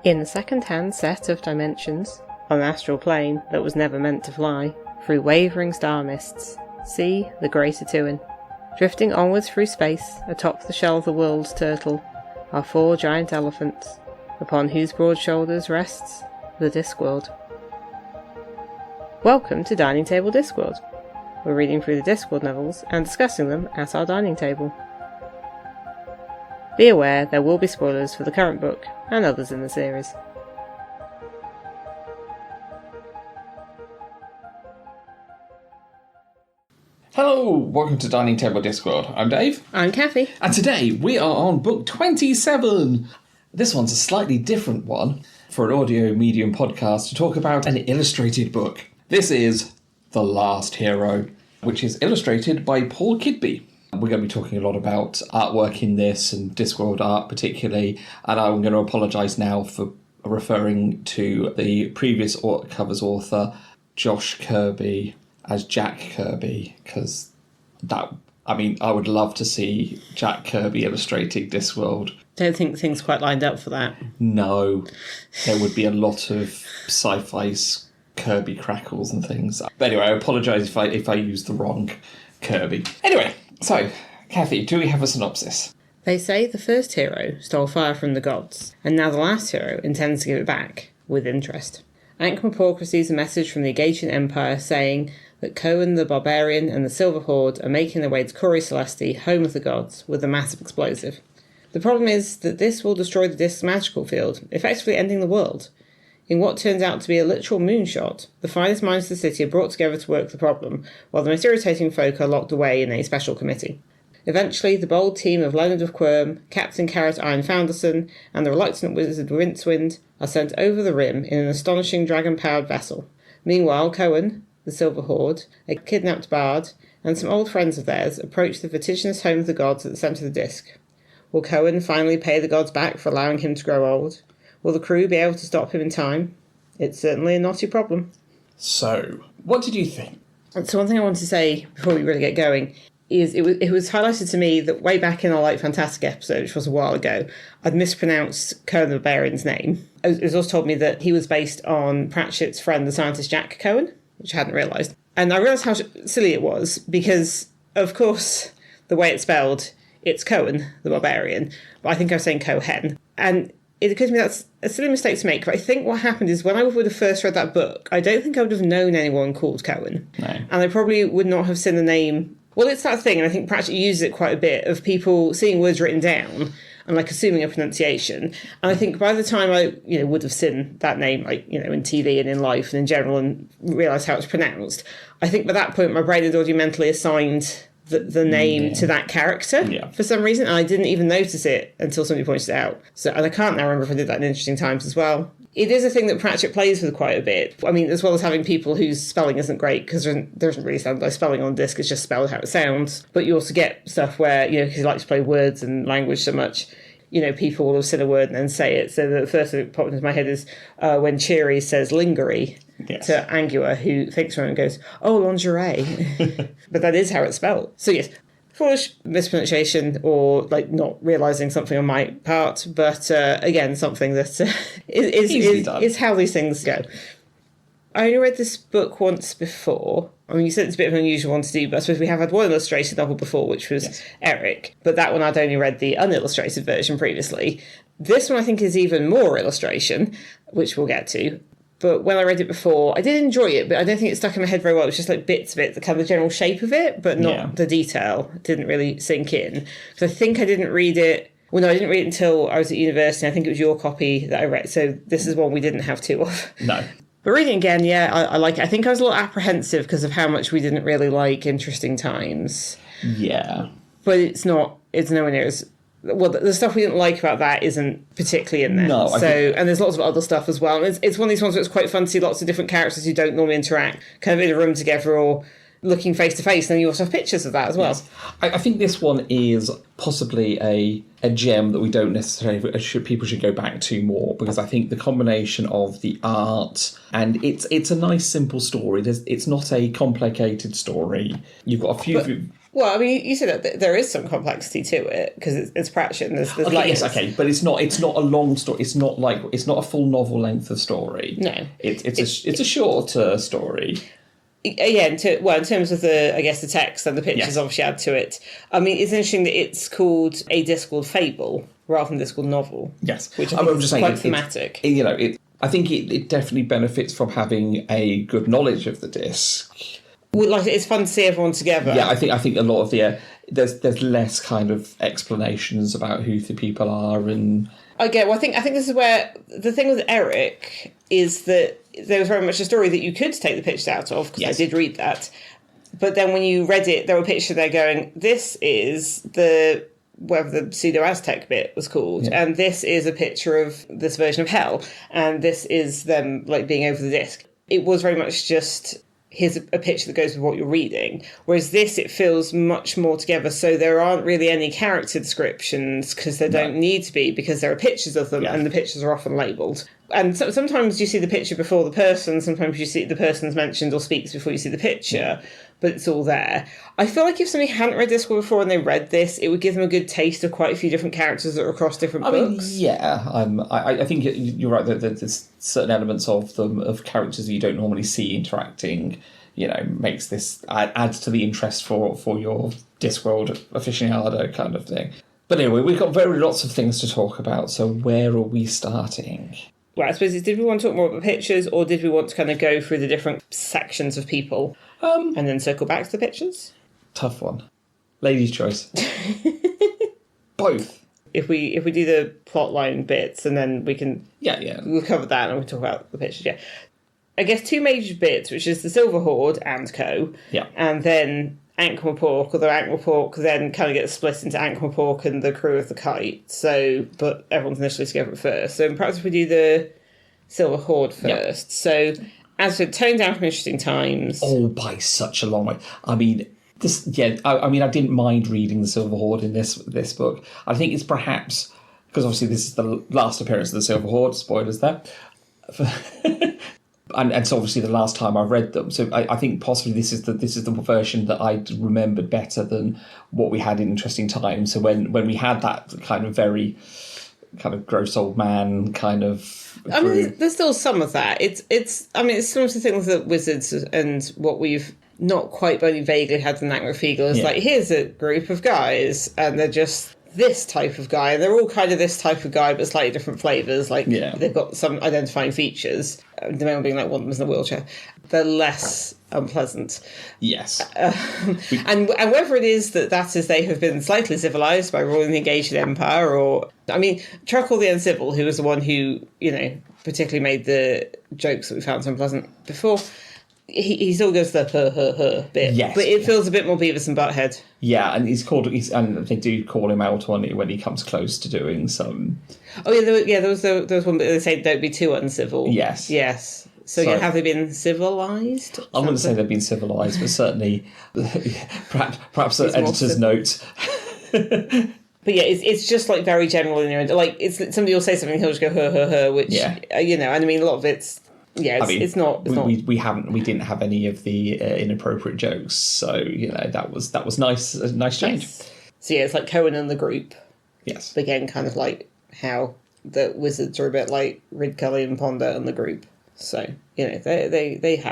In a second-hand set of dimensions, on an astral plane that was never meant to fly, through wavering star mists, see the Greater Tuin. Drifting onwards through space, atop the shell of the world's turtle, are 4 giant elephants, upon whose broad shoulders rests the Discworld. Welcome to Dining Table Discworld. We're reading through the Discworld novels and discussing them at our dining table. Be aware there will be spoilers for the current book and others in the series. Hello, welcome to Dining Table Discworld. I'm Dave. I'm Cathy. And today we are on book 27. This one's a slightly different one for an audio medium podcast to talk about an illustrated book. This is The Last Hero, which is illustrated by Paul Kidby. We're going to be talking a lot about artwork in this and Discworld art particularly, and I'm going to apologise now for referring to the previous covers author, Josh Kirby, as Jack Kirby, because I would love to see Jack Kirby illustrating Discworld. Don't think things quite lined up for that. No, there would be a lot of sci-fi Kirby crackles and things. But anyway, I apologise if I used the wrong Kirby. Anyway, so, Cathy, do we have a synopsis? They say the first hero stole fire from the gods, and now the last hero intends to give it back, with interest. Ankh-Morpork receives a message from the Agatian Empire saying that Cohen the Barbarian and the Silver Horde are making their way to Cori Celesti, home of the gods, with a massive explosive. The problem is that this will destroy the disc's magical field, effectively ending the world. In what turns out to be a literal moonshot, the finest minds of the city are brought together to work the problem, while the most irritating folk are locked away in a special committee. Eventually, the bold team of Leonard of Quirm, Captain Carrot Iron Founderson, and the reluctant wizard Rincewind are sent over the rim in an astonishing dragon-powered vessel. Meanwhile, Cohen, the Silver Horde, a kidnapped bard, and some old friends of theirs approach the vertiginous home of the gods at the centre of the disc. Will Cohen finally pay the gods back for allowing him to grow old? Will the crew be able to stop him in time? It's certainly a knotty problem. So, what did you think? So one thing I want to say before we really get going is it was highlighted to me that way back in our Like Fantastic episode, which was a while ago, I'd mispronounced Cohen the Barbarian's name. It was also told me that he was based on Pratchett's friend, the scientist Jack Cohen, which I hadn't realised. And I realised how silly it was because, of course, the way it's spelled, it's Cohen the Barbarian, but I think I was saying Cohen. And it occurs to me that's a silly mistake to make, but I think what happened is when I would have first read that book, I don't think I would have known anyone called Cohen. No. And I probably would not have seen the name. Well, it's that thing, and I think Pratchett uses it quite a bit, of people seeing words written down and assuming a pronunciation. And I think by the time I would have seen that name in TV and in life and in general and realised how it's pronounced, I think by that point my brain had already mentally assigned the name to that character for some reason, and I didn't even notice it until somebody pointed it out. So, and I can't now remember if I did that in Interesting Times as well. It is a thing that Pratchett plays with quite a bit. I mean, as well as having people whose spelling isn't great, because there isn't really standardised spelling on disc, it's just spelled how it sounds. But you also get stuff where, because he likes to play words and language so much, people will have said a word and then say it. So the first thing that popped into my head is when Cheery says lingerie to Angua, who thinks from it and goes, "Oh, lingerie." But that is how it's spelled. So yes, foolish mispronunciation or not realising something on my part, but again, something that is how these things go. I only read this book once before. I mean, you said it's a bit of an unusual one to do, but I suppose we have had one illustrated novel before, which was Eric. But that one I'd only read the unillustrated version previously. This one I think is even more illustration, which we'll get to. But when I read it before, I did enjoy it, but I don't think it stuck in my head very well. It was just bits of it, the kind of general shape of it, but not the detail. It didn't really sink in. So I think I didn't read it. Well, no, I didn't read it until I was at university. I think it was your copy that I read. So this is one we didn't have two of. No. But reading again, I like it. I think I was a little apprehensive because of how much we didn't really like Interesting Times. Yeah. But it's nowhere near as... Well, the stuff we didn't like about that isn't particularly in there. No, and there's lots of other stuff as well. And it's one of these ones where it's quite fun to see lots of different characters who don't normally interact, kind of in a room together or looking face to face. And then you also have pictures of that as well. Yes. I think this one is possibly a gem that we don't necessarily people should go back to more, because I think the combination of the art and it's a nice simple story. It's not a complicated story. You've got a few. Well, I mean, you said that there is some complexity to it because it's Pratchett and there's layers. Yes, okay, but it's not a long story. It's not a full novel length of story. No, it's a shorter story. Yeah, in terms of the text and the pictures obviously add to it. I mean, it's interesting that it's called a Discworld Fable rather than Discworld novel. Yes, which I think is quite thematic. I think it definitely benefits from having a good knowledge of the disc. Well, like, it's fun to see everyone together. Yeah, I think a lot of there's less kind of explanations about who the people are and. Okay, well, I think this is where the thing with Eric is that there was very much a story that you could take the pictures out of, because I did read that. But then when you read it, there were pictures there going, this is whatever the pseudo-Aztec bit was called, and this is a picture of this version of hell, and this is them, like, being over the disc. It was very much just, here's a picture that goes with what you're reading. Whereas this, it feels much more together, so there aren't really any character descriptions, because there don't need to be, because there are pictures of them, and the pictures are often labelled. And sometimes you see the picture before the person, sometimes you see the person's mentioned or speaks before you see the picture, but it's all there. I feel like if somebody hadn't read Discworld before and they read this, it would give them a good taste of quite a few different characters that are across different books. I think you're right that there's certain elements of them, of characters that you don't normally see interacting, makes this adds to the interest for your Discworld aficionado kind of thing. But anyway, we've got lots of things to talk about, so where are we starting? Well, I suppose did we want to talk more about the pictures, or did we want to kind of go through the different sections of people and then circle back to the pictures? Tough one. Lady's choice. Both. If we do the plotline bits, and then we can we'll cover that and we'll talk about the pictures. Yeah, I guess two major bits, which is the Silver Horde and co. Yeah, and then Ankh-Morpork, although Ankh-Morpork then kind of gets split into Ankh-Morpork and the crew of the Kite. So, but everyone's initially together at first. So perhaps if we do the Silver Horde first. So, as for toned down from Interesting Times. Oh, by such a long way. I mean, I didn't mind reading the Silver Horde in this book. I think it's perhaps because obviously this is the last appearance of the Silver Horde. Spoilers there. And so obviously the last time I read them, so I think possibly this is the version that I remembered better than what we had in Interesting Times. So when we had that kind of very kind of gross old man kind of. I mean, there's still some of that. It's some of the things that Wizards and what we've not quite but only vaguely had in Ankh-Morpork is like, here's a group of guys and they're just this type of guy, and they're all kind of this type of guy but slightly different flavours, like they've got some identifying features, the main one being like one of them is in a wheelchair. They're less unpleasant. Yes. And whether it is that is they have been slightly civilised by ruling the engaged empire, or I mean Truckle the Uncivil, who was the one who particularly made the jokes that we found so unpleasant before, he still goes the bit, yes, but it feels a bit more Beavis and Butthead. Yeah, and and they do call him out when he comes close to doing some. Oh yeah, there was one bit they say don't be too uncivil. Yes. So have they been civilised? I wouldn't say they've been civilised, but certainly, perhaps an editor's note. But yeah, it's just like very general in there. Like somebody will say something, he'll just go her, which and I mean a lot of it's. Yeah, it's not. We didn't have any of the inappropriate jokes, so that was nice. A nice change. Yes. So yeah, it's like Cohen and the group. Yes. Again, kind of like how the Wizards are a bit like Rid, Cully and Ponder and the group. So they have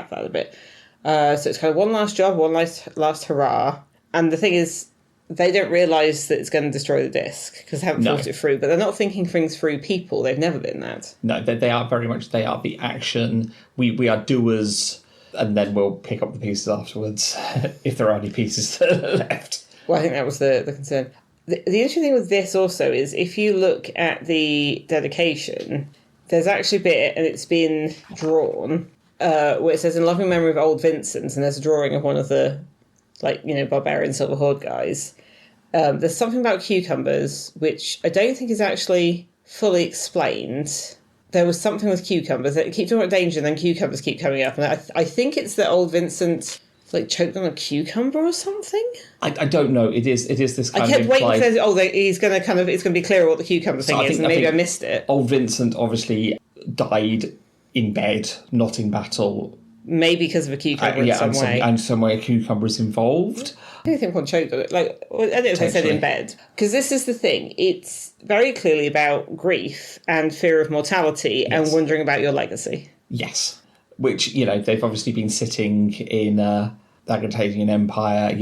that a bit. So it's kind of one last job, one last hurrah. And the thing is, they don't realise that it's going to destroy the disc because they haven't thought it through. But they're not thinking things through people. They've never been that. No, they are very much. They are the action. We are doers, and then we'll pick up the pieces afterwards if there are any pieces left. Well, I think that was the concern. The interesting thing with this also is if you look at the dedication, there's actually a bit, and it's been drawn, where it says, in loving memory of old Vincent, and there's a drawing of one of the Barbarian Silver Horde guys. There's something about cucumbers, which I don't think is actually fully explained. There was something with cucumbers. They keep talking about danger, and then cucumbers keep coming up. And I think it's that old Vincent choked on a cucumber or something. I don't know. It is this kind of. I kept waiting for he's going to it's going to be clear what the cucumber thing is, and maybe I missed it. Old Vincent obviously died in bed, not in battle, maybe because of a cucumber in some way. And some way a cucumber is involved. I don't think one choked on it. I don't know if I said in bed. Because this is the thing. It's very clearly about grief and fear of mortality and wondering about your legacy. Yes. Which, they've obviously been sitting in agitating an empire,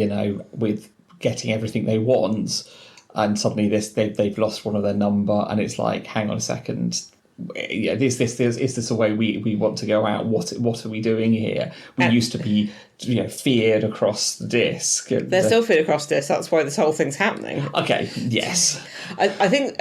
with getting everything they want. And suddenly they've lost one of their number. And it's like, hang on a second. Yeah, is this the way we want to go out? What are we doing here? We used to be feared across the disc. They're still feared across the disc. That's why this whole thing's happening. Okay, yes. I think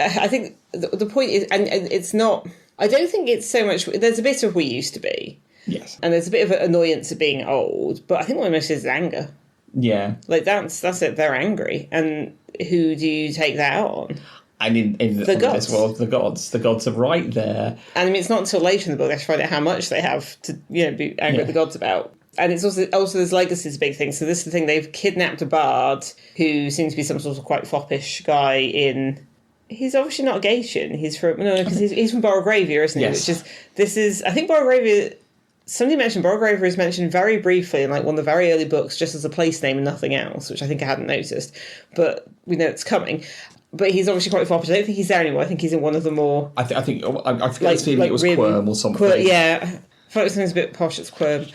the point is, and it's not. I don't think it's so much. There's a bit of we used to be. Yes. And there's a bit of an annoyance at being old, but I think what most is anger. Yeah. Like that's it. They're angry, and who do you take that out on? And in this world, the gods are right there. And I mean, it's not until later in the book they find out how much they have to, be angry at the gods about. And it's also there's legacy is a big thing. So this is the thing: they've kidnapped a bard who seems to be some sort of quite foppish guy. He's obviously not a Gaetian. He's from because he's from Borogravia, isn't he? Yes. I think Borogravia. Somebody mentioned Borogravia is mentioned very briefly in like one of the very early books, just as a place name and nothing else, which I think I hadn't noticed. But we know it's coming. But he's obviously quite foppish. I don't think he's there anymore. I think he's in one of the more... I think this feeling it was Quirm or something. Yeah. I thought it was something a bit posh. It's Quirm.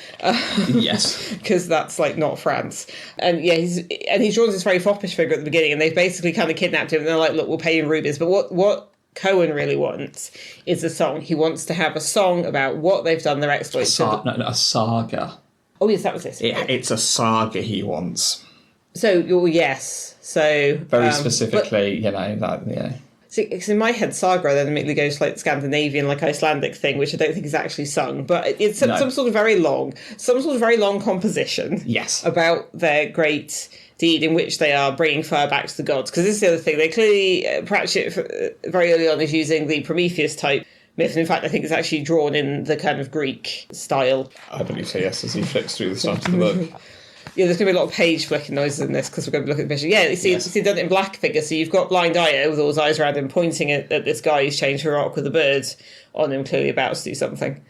Yes. Because that's, not France. And, yeah, he's drawn this very foppish figure at the beginning, and they've basically kind of kidnapped him, and they're like, look, we'll pay you in rubies. But what Cohen really wants is a song. He wants to have a song about what they've done, their exploits. A saga. Oh, yes, that was it. It's a saga he wants. So, yes. So very specifically, that, yeah. Because in my head, saga then immediately goes to Scandinavian, Icelandic thing, which I don't think is actually sung, but it's some sort of very long composition. Yes. About their great deed in which they are bringing fire back to the gods. Because this is the other thing, they clearly Pratchett very early on is using the Prometheus type myth, and in fact I think it's actually drawn in the kind of Greek style. I believe so, yes, as he flicks through the start of the book. Yeah, there's going to be a lot of page flicking noises in this because we're going to look at the picture. Yeah, you see done it in black figure. So you've got Blind Io with all his eyes around him pointing at this guy who's changed a rock with a bird on him, clearly about to do something.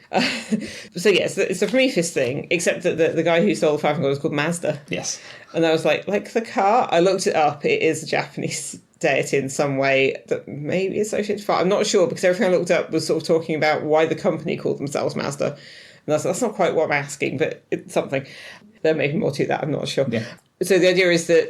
So yes, it's a Prometheus thing, except that the guy who stole the Five God was called Mazda. Yes. And I was like the car? I looked it up. It is a Japanese deity in some way that may be associated with fire. I'm not sure because everything I looked up was sort of talking about why the company called themselves Mazda. And that's not quite what I'm asking, but it's something. There may be more to that, I'm not sure. Yeah. So the idea is that,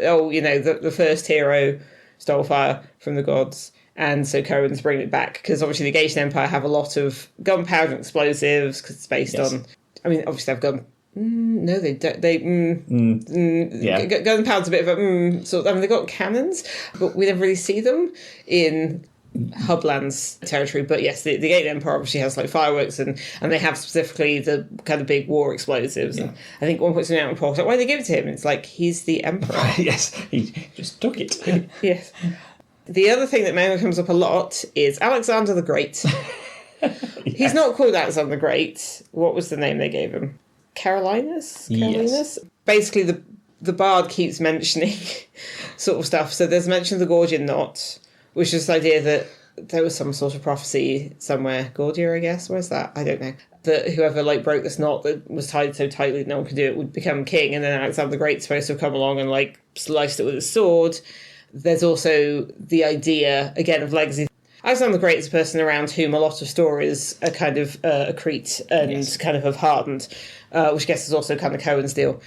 the first hero stole fire from the gods, and so Cohen's bringing it back, because obviously the Gaetian Empire have a lot of gunpowder and explosives, because it's based on... I mean, obviously they've gun... No, they don't. Gunpowder's a bit of a... they've got cannons, but we never really see them in... Hubland's territory, but yes, the Gaelian Empire obviously has fireworks and they have specifically the kind of big war explosives. Yeah. And I think one puts it out in Paul, why did they give it to him? It's he's the emperor. Yes, he just took it. Yes. The other thing that mainly comes up a lot is Alexander the Great. Yes. He's not called Alexander the Great. What was the name they gave him? Carolinus? Yes. Basically, the bard keeps mentioning sort of stuff. So there's mention of the Gordian knot, which is the idea that there was some sort of prophecy somewhere. Gordia, I guess. Where's that? I don't know. That whoever broke this knot that was tied so tightly that no one could do it would become king, and then Alexander the Great's supposed to have come along and sliced it with his sword. There's also the idea, again, of legacy. Alexander the Great is a person around whom a lot of stories are kind of accrete and kind of have hardened, which I guess is also kind of Cohen's deal.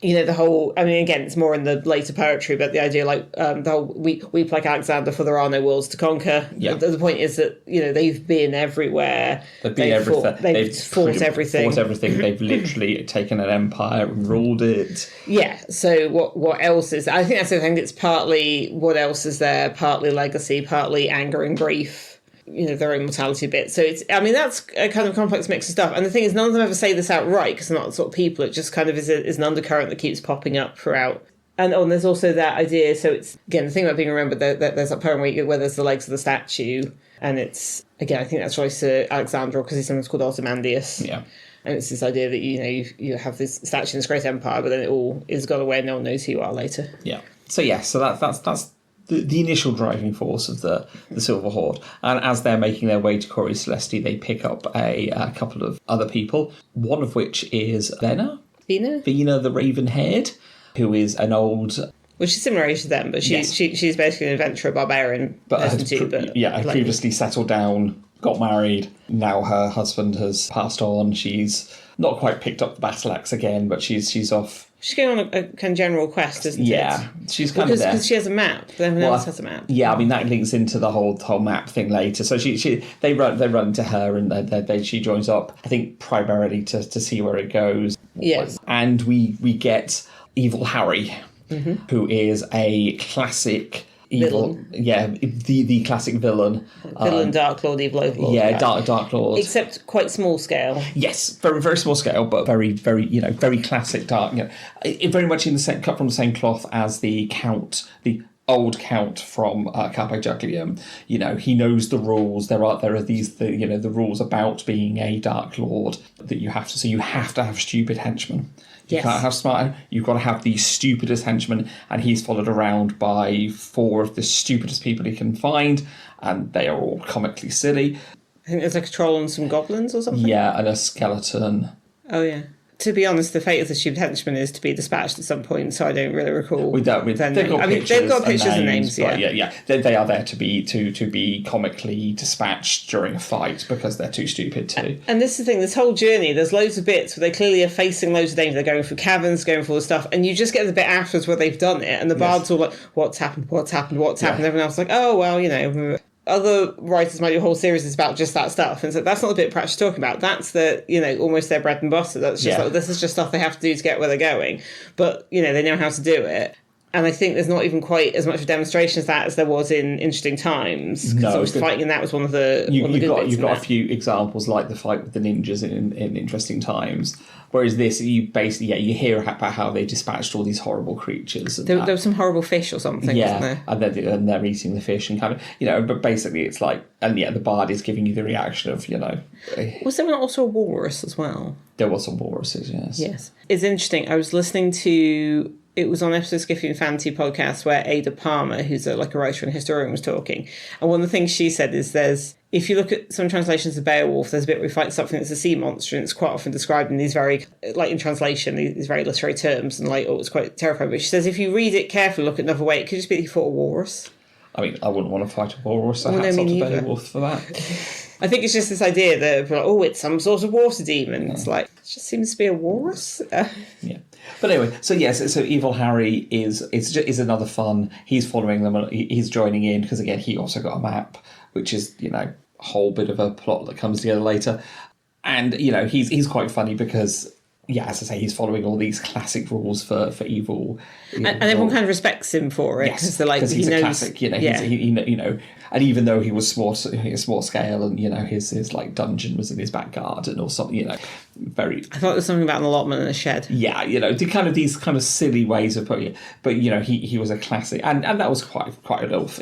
The whole, I mean, again, it's more in the later poetry, but the idea, the whole, weep like Alexander, for there are no worlds to conquer. Yeah. The point is that, they've been everywhere. They've been everything. They've fought everything. They've literally taken an empire and ruled it. Yeah, so what else is there? I think that's the thing. It's partly what else is there, partly legacy, partly anger and grief. Their own mortality bit. So that's a kind of complex mix of stuff. And the thing is, none of them ever say this outright because they're not the sort of people. It just kind of is an undercurrent that keeps popping up throughout. And there's also that idea. So it's, again, the thing about being remembered, that there's that poem where there's the legs of the statue. And it's, again, I think that's right to Alexander, because he's sometimes called Ozymandias. Yeah. And it's this idea that, you have this statue in this great empire, but then it all is gone away and no one knows who you are later. Yeah. So, yeah, so that's the initial driving force of the Silver Horde. And as they're making their way to Cori Celesti, they pick up a couple of other people, one of which is Vena the Raven-haired, who is an old... Well, she's similar age to them, but she's basically an adventurer barbarian. Had previously settled down, got married. Now her husband has passed on. She's not quite picked up the battle axe again, but she's off. She's going on a kind of general quest, isn't it? Yeah, she's kind of there. Because she has a map. Everyone else has a map. Yeah, I mean, that links into the whole map thing later. So they run to her, and she joins up, I think, primarily to see where it goes. Yes. And we get Evil Harry, who is a classic... evil, the classic villain. Dark Lord, evil overlord. Yeah, Dark Lord. Except quite small scale. Yes, very very small scale, but very very very classic dark. Very much in the same, cut from the same cloth as the Count, the old Count from Carpe Juglium. He knows the rules. There are these the rules about being a Dark Lord that you have to. So you have to have stupid henchmen. You can't have smart. You've got to have the stupidest henchmen, and he's followed around by 4 of the stupidest people he can find, and they are all comically silly. I think there's like a troll and some goblins or something. Yeah, and a skeleton. Oh yeah. To be honest, the fate of the stupid henchman is to be dispatched at some point, so I don't really recall. They've got pictures and names. Yeah. They are there to be comically dispatched during a fight because they're too stupid to. And this is the thing, this whole journey, there's loads of bits where they clearly are facing loads of danger. They're going through caverns, going through all this stuff, and you just get the bit afterwards where they've done it, and the bard's all like, what's happened? Everyone else is like, oh, well, other writers might do a whole series about just that stuff, and so that's not the bit Pratchett's talking about. That's almost their bread and butter. That's just this is just stuff they have to do to get where they're going. But they know how to do it, and I think there's not even quite as much of a demonstration as that as there was in Interesting Times. Because fighting in that was one of the you've got a few examples like the fight with the ninjas in Interesting Times. Whereas this, you basically, you hear about how they dispatched all these horrible creatures. And there was some horrible fish or something, wasn't there? And they're eating the fish and kind of, but basically it's like, and the bard is giving you the reaction of, Was there also a walrus as well? There was some walruses, yes. Yes. It's interesting. I was listening to... It was on episode Skiffy and Fantasy podcast where Ada Palmer, who's a writer and historian, was talking. And one of the things she said is if you look at some translations of Beowulf, there's a bit where he fights something that's a sea monster, and it's quite often described in these very, in translation, these very literary terms, and it's quite terrifying. But she says if you read it carefully, look at another way, it could just be that he fought a walrus. I mean, I wouldn't want to fight a walrus, so hats off to Beowulf for that. I think it's just this idea that, it's some sort of water demon. It's like, it just seems to be a walrus. Yeah. But anyway, so Evil Harry is another fun. He's following them, he's joining in, because again, he also got a map, which is, a whole bit of a plot that comes together later. And, he's quite funny because... Yeah, as I say, he's following all these classic rules for evil. And everyone kind of respects him for it. Yes, because he's a classic, and even though he was small scale and, his dungeon was in his back garden or something, very... I thought there was something about an allotment in a shed. Yeah, these kind of silly ways of putting it. But, he was a classic, and that was quite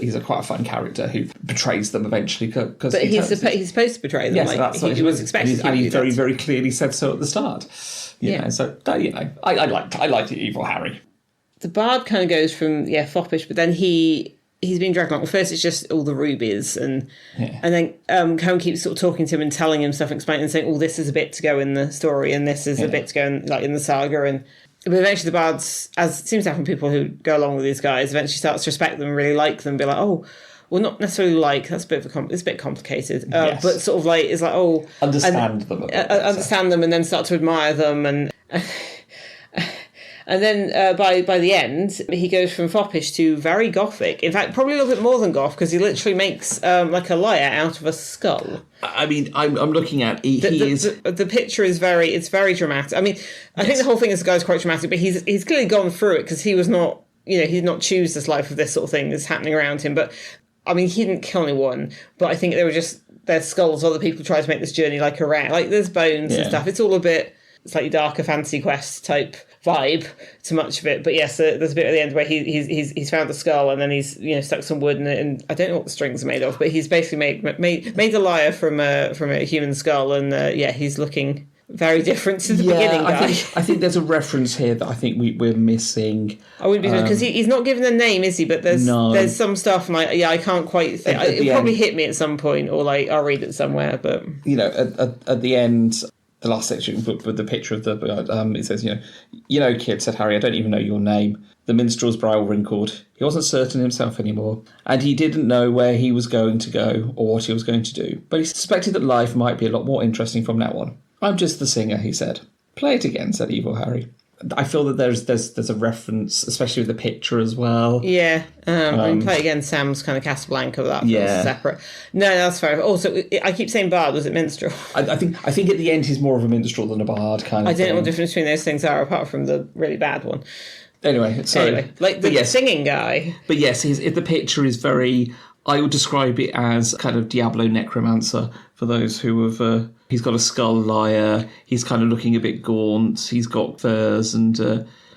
he's quite a fun character who betrays them eventually. But he's supposed to betray them. Yes, that's what he was expected to. And he very, very clearly said so at the start. So I liked Evil Harry. The bard kind of goes from foppish, but then he's being dragged along. Well, first it's just all the rubies, and then Cohen keeps sort of talking to him and telling him stuff, explaining and saying, this is a bit to go in the story, and this is a bit to go in the saga, but eventually the bards, as it seems to happen, people who go along with these guys eventually starts to respect them and really like them, be like, well, not necessarily that's a bit it's a bit complicated, but sort of it's like, understand them a bit. Understand them and then start to admire them, and then by the end, he goes from foppish to very gothic. In fact, probably a little bit more than goth, because he literally makes like a lyre out of a skull. I mean, I'm looking at the picture is very dramatic. I mean, I think the whole thing is the guy's quite dramatic, but he's clearly gone through it because he was not, he did not choose this life of this sort of thing that's happening around him. But I mean, he didn't kill anyone, but I think they were just their skulls. Other people tried to make this journey around, there's bones and stuff. It's all a bit slightly darker fantasy quest type vibe to much of it. But yes, there's a bit at the end where he's found a skull, and then he's stuck some wood in it, and I don't know what the strings are made of, but he's basically made a lyre from a human skull, and he's looking very different to the beginning guy. I think there's a reference here that I think we're missing. I wouldn't be because he's not given a name, is he? But there's some stuff, and I can't quite think. It'll probably hit me at some point, or like I'll read it somewhere. But at the end, the last section with the picture of the it says, kid, said Harry, I don't even know your name. The minstrel's brow wrinkled. He wasn't certain himself anymore, and he didn't know where he was going to go or what he was going to do. But he suspected that life might be a lot more interesting from now on. I'm just the singer, he said. Play it again, said evil Harry. I feel that there's a reference, especially with the picture as well. Yeah, play again. Sam's kind of Casablanca, but that feels separate. No, that's fair. Also, I keep saying bard. Was it minstrel? I think at the end he's more of a minstrel than a bard kind of. I don't know what the difference between those things are, apart from the really bad one. Anyway, like the singing guy. But yes, the picture is very. I would describe it as kind of Diablo Necromancer for those who have. He's got a skull lyre. He's kind of looking a bit gaunt. He's got furs and.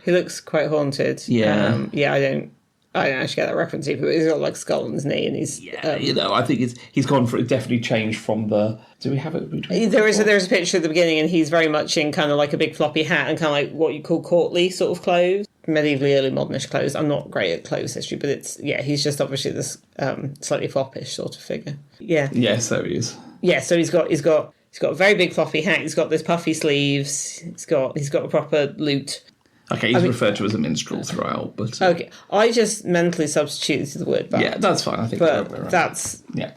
He looks quite haunted. Yeah. I don't actually get that reference either. But he's got like a skull on his knee, and he's. I think he's gone for definitely changed from the. Do we have it? There's a picture at the beginning, and he's very much in kind of like a big floppy hat and kind of like what you call courtly sort of clothes. Medievally, early modernish clothes. I'm not great at clothes history, but he's just obviously this slightly foppish sort of figure. Yeah. Yeah, so he is. Yeah, so he's got a very big floppy hat. He's got those puffy sleeves. He's got a proper lute. Okay, he's referred to as a minstrel throughout, but okay, I just mentally substituted the word back. Yeah, that's fine. I think, but right. That's yeah.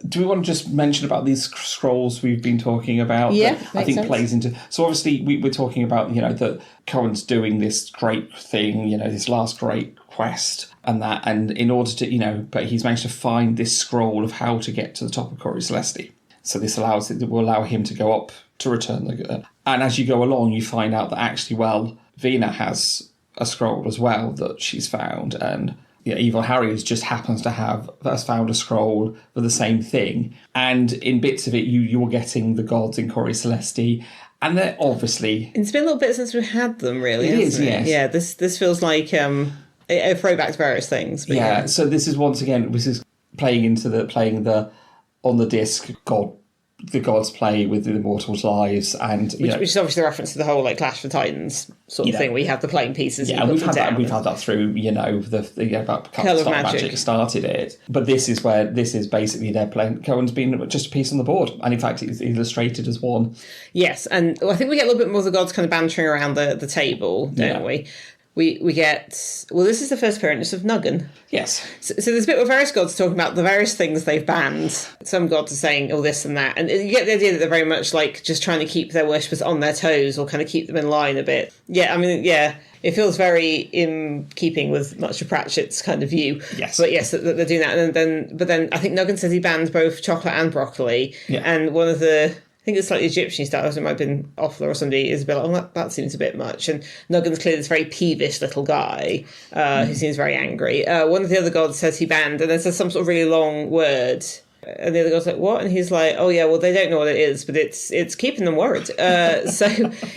Do we want to just mention about these scrolls we've been talking about? Yeah, that I think sense. Plays into. So obviously we're talking about that Cohen's doing this great thing, this last great quest, and in order to but he's managed to find this scroll of how to get to the top of Cori Celesti. So this will allow him to go up to return the. And as you go along, you find out that actually, Vina has a scroll as well that she's found, and. Evil Harry just happens to has found a scroll for the same thing, and in bits of it you're getting the gods in Cori Celesti, and they're obviously. It's been a little bit since we've had them, really. It is, yes. Yeah, this feels like a throwback to various things. But yeah, so this is once again playing the on the disc the gods play with the immortals' lives, and which is obviously a reference to the whole like Clash for Titans sort of thing. We have the playing pieces. Yeah, and we've had that through about Colour of Magic started it, but this is basically they're playing. Cohen's been just a piece on the board, and in fact it's illustrated as one. Yes, and I think we get a little bit more of the gods kind of bantering around the table, don't we? We get... this is the first appearance of Nuggin. Yes. So there's a bit where various gods talking about the various things they've banned. Some gods are saying, this and that. And you get the idea that they're very much like just trying to keep their worshippers on their toes or kind of keep them in line a bit. Yeah, I mean, yeah, it feels very in keeping with much of Pratchett's kind of view. Yes. But yes, that they're doing that. But then I think Nuggin says he banned both chocolate and broccoli. Yeah. And one of the... I think it's slightly Egyptian style, so it might have been Offler or somebody, is a bit like, that seems a bit much. And Nuggin's clearly this very peevish little guy who seems very angry. One of the other gods says he banned, and then says some sort of really long word. And the other god's like, what? And he's like, oh yeah, well, they don't know what it is, but it's keeping them worried. So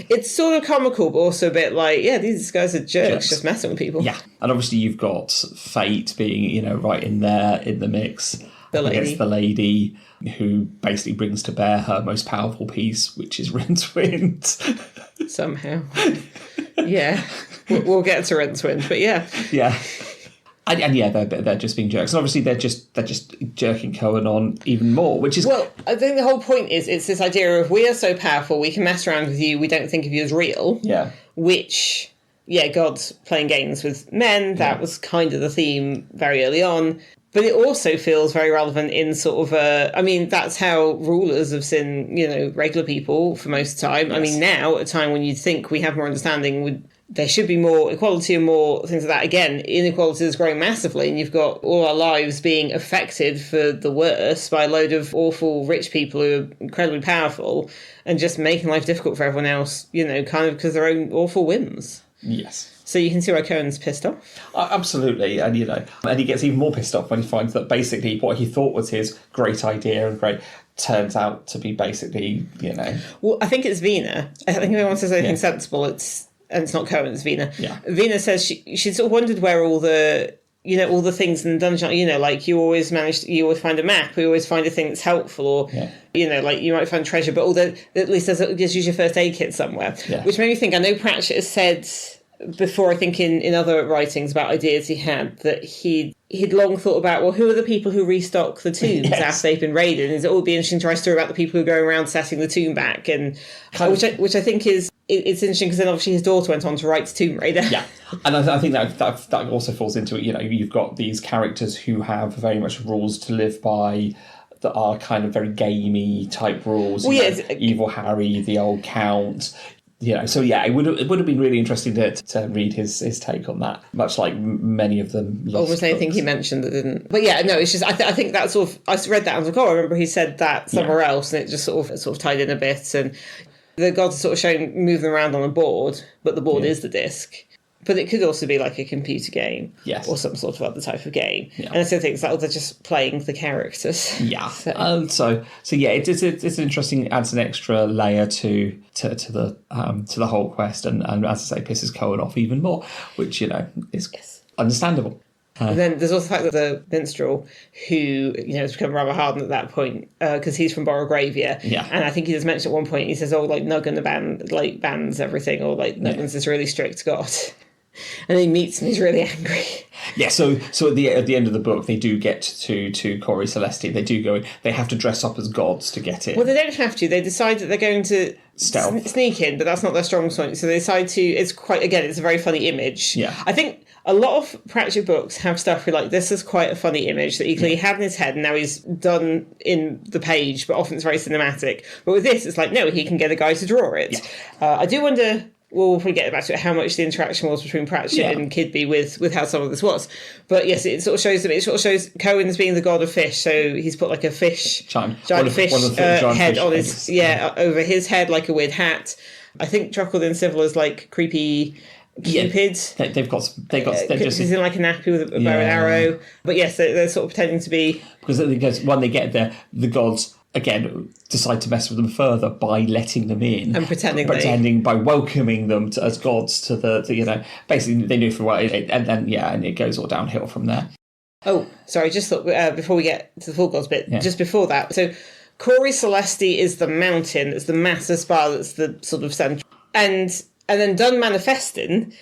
it's sort of comical, but also a bit like, yeah, these guys are jerks, just messing with people. Yeah, and obviously you've got Fate being, right in there, in the mix. The lady. Against the lady who basically brings to bear her most powerful piece, which is Rincewind. Somehow. Yeah. We'll get to Rincewind, but yeah. Yeah. And yeah, they're just being jerks. And obviously they're just jerking Cohen on even more, which is... Well, I think the whole point is it's this idea of we are so powerful, we can mess around with you, we don't think of you as real. Yeah. Which, God's playing games with men. That was kind of the theme very early on. But it also feels very relevant in sort of that's how rulers have seen, regular people for most of the time. Yes. I mean, now, at a time when you'd think we have more understanding, there should be more equality and more things like that. Again, inequality is growing massively, and you've got all our lives being affected for the worse by a load of awful rich people who are incredibly powerful and just making life difficult for everyone else, kind of because of their own awful whims. Yes. So you can see why Cohen's pissed off. Absolutely, and and he gets even more pissed off when he finds that basically what he thought was his great idea and great turns out to be basically, Well, I think it's Vina. I think if anyone says anything sensible, it's not Cohen, it's Vina. Yeah. Vina says she sort of wondered where all the you know, all the things in the dungeon, you know, like you always find a map, you always find a thing that's helpful, or, you know, like you might find treasure, but at least there's use your first aid kit somewhere, which made me think, I know Pratchett has said before, I think in other writings about ideas he had, that he'd long thought about, well, who are the people who restock the tombs after they've been raided? And it would be interesting to write a story about the people who go around setting the tomb back, and which I think is, it's interesting because then obviously his daughter went on to write Tomb Raider. Yeah, and I think that also falls into it. You know, you've got these characters who have very much rules to live by that are kind of very gamey type rules. Well, Evil Harry, the old Count. You know, so it would have been really interesting to read his take on that. Much like many of them. Almost anything he mentioned that didn't. But yeah, no, it's just I think that sort of, I read that and I was like, I remember he said that somewhere else, and it just sort of tied in a bit. And the gods are sort of shown moving around on a board, but the board is the disc. But it could also be like a computer game, or some sort of other type of game. And I still think it's like, they're just playing the characters. Yeah. So it's an interesting, adds an extra layer to the whole quest, and as I say, pisses Cohen off even more, which, you know, is understandable. And then there's also the fact that the minstrel, who, you know, has become rather hardened at that point, because he's from Borogravia. And I think he does mention at one point, he says, like, Nuggan bans everything, or like, Nuggan's this really strict god. And then he meets him, he's really angry. Yeah, so at the end of the book, they do get to Cori Celesti. They do go in. They have to dress up as gods to get in. Well, they don't have to. They decide that they're going to sneak in, but that's not their strong point. So they decide to. It's a very funny image. Yeah, I think a lot of Pratchett books have stuff where, like, this is quite a funny image that he clearly had in his head, and now he's done in the page. But often it's very cinematic. But with this, it's like, no, he can get a guy to draw it. I do wonder. We'll probably get back to it, how much the interaction was between Pratchett and Kidby with how some of this was. But yes, it sort of shows Cohen as being the god of fish. So he's put like a giant fish head on his over his head, like a weird hat. I think Truckle in Civil is like creepy Cupid. They're just, he's in like a nappy with a bow and arrow. But yes, they're sort of pretending to be, because when they get there, the gods again decide to mess with them further by letting them in and pretending by welcoming them as gods to the you know, basically they knew for a while, and then and it goes all downhill from there. Oh, sorry, I just thought before we get to the full gods bit, just before that, so Cori Celesti is the mountain, it's the massive spire that's the sort of centre, and then Dun Manifestin,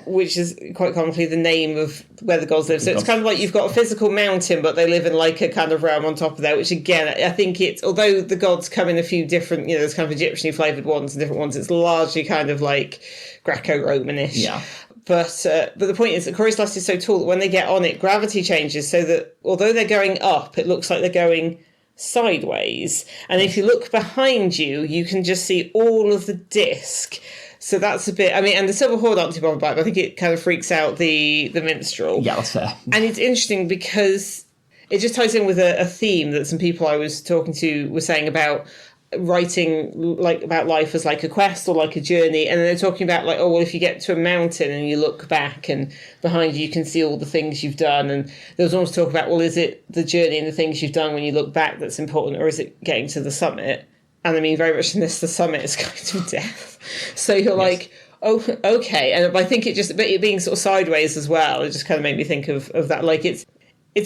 which is quite commonly the name of where the gods live. So it's kind of like you've got a physical mountain, but they live in like a kind of realm on top of there, which again, I think it's, although the gods come in a few different, you know, there's kind of Egyptian flavoured ones and different ones, it's largely kind of like Greco-Romanish. Yeah. But the point is that Cori Celesti is so tall that when they get on it, gravity changes so that although they're going up, it looks like they're going sideways. And if you look behind you, you can just see all of the disc. So that's a bit, I mean, and the Silver Horde aren't too bothered by it, but I think it kind of freaks out the minstrel. Yeah, that's fair. And it's interesting because it just ties in with a theme that some people I was talking to were saying about writing, like, about life as like a quest or like a journey. And then they're talking about like, oh, well, if you get to a mountain and you look back and behind you can see all the things you've done. And there was almost talk about, well, is it the journey and the things you've done when you look back that's important, or is it getting to the summit? And I mean, very much in this, the summit is going to be death. So you're like, oh, okay. And I think it being sort of sideways as well, it just kind of made me think of that. Like, it's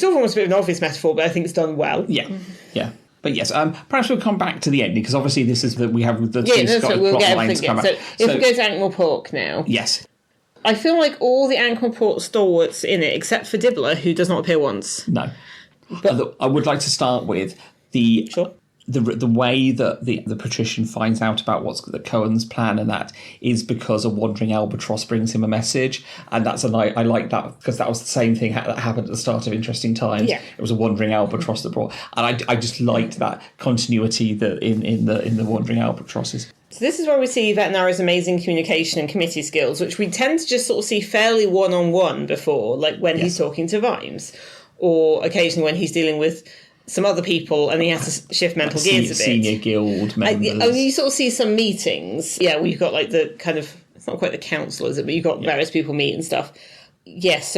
almost a bit of an obvious metaphor, but I think it's done well. Yeah, yeah. But yes, perhaps we'll come back to the ending, because obviously this is that we have the two plot lines come out. So if we go to Ankh-Morpork now. Yes. I feel like all the Ankh-Morpork stalwarts in it, except for Dibbler, who does not appear once. No. But I would like to start with the... Sure. The way that the patrician finds out about what's the Cohen's plan, and that is because a wandering albatross brings him a message, and I like that because that was the same thing that happened at the start of Interesting Times. Yeah. It was a wandering albatross that brought, and I just liked that continuity that in the wandering albatrosses. So this is where we see Vetinari's amazing communication and committee skills, which we tend to just sort of see fairly one-on-one before, like when he's talking to Vimes, or occasionally when he's dealing with some other people and he has to shift mental gears a bit. Senior guild members. You sort of see some meetings, where you've got like the kind of, it's not quite the council, is it? But you've got various people meet and stuff. Yes,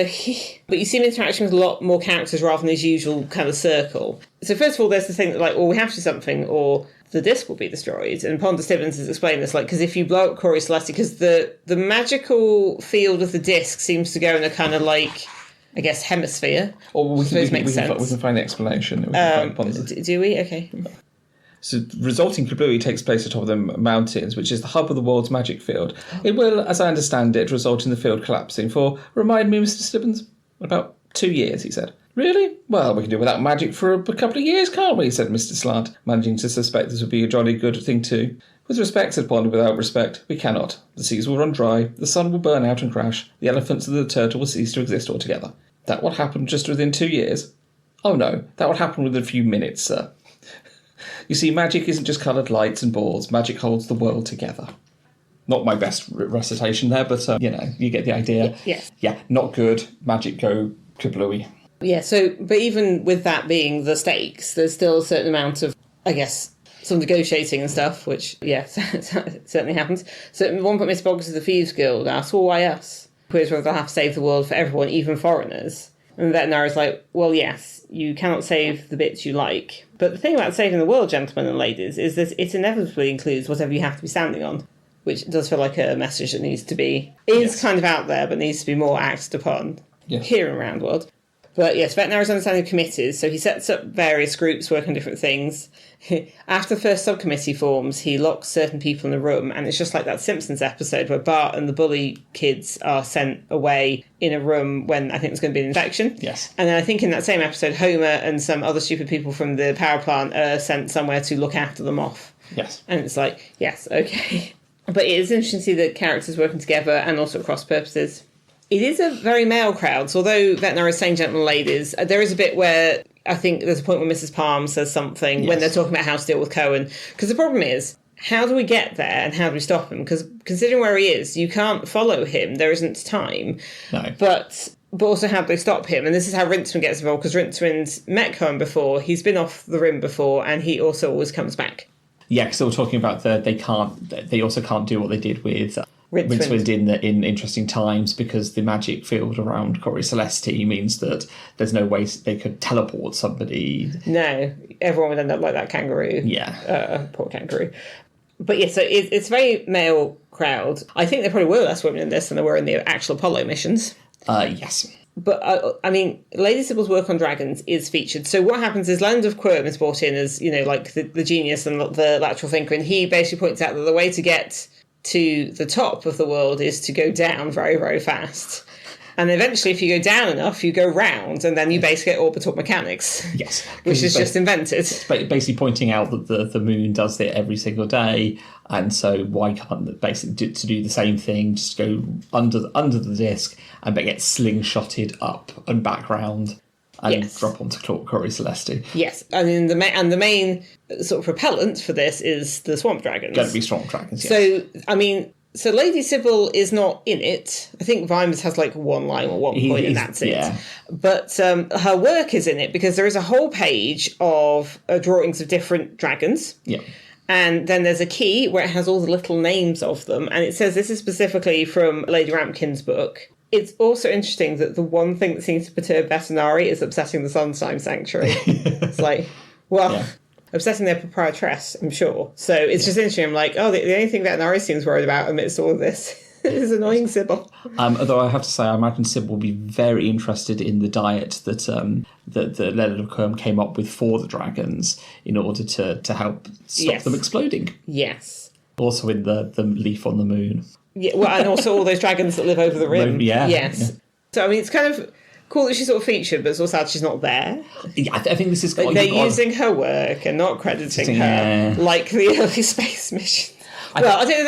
but you see him interacting with a lot more characters rather than his usual kind of circle. So first of all, there's the thing that like, well, we have to do something or the disc will be destroyed. And Ponder Stibbons has explained this, like, because if you blow up Cori Celesti, because the magical field of the disc seems to go in a kind of like I guess, hemisphere. Or we Suppose can makes sense. we can find the explanation. We can find Do we? Okay. So the resulting kablooey takes place atop the mountains, which is the hub of the world's magic field. It will, as I understand it, result in the field collapsing for, remind me, Mr. Stibbons, about 2 years, he said. Really? Well, we can do without magic for a couple of years, can't we? Said Mr. Slant, managing to suspect this would be a jolly good thing too. With respect, said Pond, without respect, we cannot. The seas will run dry, the sun will burn out and crash, the elephants and the turtle will cease to exist altogether. That will happen just within 2 years? Oh no, that will happen within a few minutes, sir. You see, magic isn't just coloured lights and balls. Magic holds the world together. Not my best recitation there, but, you get the idea. Yes. Yeah, not good. Magic go kablooey. Yeah, but even with that being the stakes, there's still a certain amount of, I guess, some negotiating and stuff, which, yes, certainly happens. So at one point, Miss Boggs of the Thieves Guild asks, well, why us? Queers whether they'll have to save the world for everyone, even foreigners. And the veterinary's like, well, yes, you cannot save the bits you like. But the thing about saving the world, gentlemen and ladies, is that it inevitably includes whatever you have to be standing on, which does feel like a message that needs to be, kind of out there, but needs to be more acted upon here in Roundworld. But yes, veterinary's understanding of committees, so he sets up various groups working on different things. After the first subcommittee forms, he locks certain people in a room, and it's just like that Simpsons episode where Bart and the bully kids are sent away in a room when I think there's going to be an infection. Yes. And then I think in that same episode, Homer and some other stupid people from the power plant are sent somewhere to look after them off. Yes. And it's like, yes, okay. But it is interesting to see the characters working together and also at cross purposes. It is a very male crowd, so although veterinary is saying gentlemen and ladies, there is a bit where I think there's a point where Mrs. Palm says something when they're talking about how to deal with Cohen. Because the problem is, how do we get there and how do we stop him? Because considering where he is, you can't follow him. There isn't time. No. But also how do they stop him? And this is how Rincewind gets involved, because Rincewind's met Cohen before, he's been off the rim before, and he also always comes back. Yeah, because they were talking about they also can't do what they did with Rincewind in Interesting Times, because the magic field around Cori Celesti means that there's no way they could teleport somebody. No, everyone would end up like that kangaroo. Yeah. Poor kangaroo. But yeah, so it's a very male crowd. I think there probably were less women in this than there were in the actual Apollo missions. Yes. But, I mean, Lady Sybil's work on dragons is featured. So what happens is Land of Quirm is brought in as, like the genius and the lateral thinker, and he basically points out that the way to get to the top of the world is to go down very, very fast. And eventually, if you go down enough, you go round, and then you basically get orbital mechanics. Yes. Which is just invented. It's basically pointing out that the moon does it every single day, and so why can't basically to do the same thing, just go under the disc and get slingshotted up and back round and drop onto Cori Celesti. Yes, and then the main sort of propellant for this is the swamp dragons. Got to be swamp dragons. Yes. So Lady Sybil is not in it. I think Vimes has like one line or one point, and that's it. Yeah. But her work is in it because there is a whole page of drawings of different dragons. Yeah. And then there's a key where it has all the little names of them, and it says this is specifically from Lady Rampkin's book. It's also interesting that the one thing that seems to perturb veterinary is upsetting the Sunshine Sanctuary. It's like, well... Yeah. Upsetting their proprietress, I'm sure. So it's just interesting. I'm like, the only thing veterinary seems worried about amidst all of this is annoying Sybil. Although I have to say, I imagine Sybil will be very interested in the diet that the Leonard of Quirm came up with for the dragons in order to help stop them exploding. Yes. Also in the leaf on the moon. Yeah, well, and also all those dragons that live over the rim. Yeah. Yes. Yeah. So, I mean, it's kind of... cool that she's sort of featured, but it's also sad she's not there. Yeah, I think this is... They're using her work and not crediting her, like the early space mission. I don't know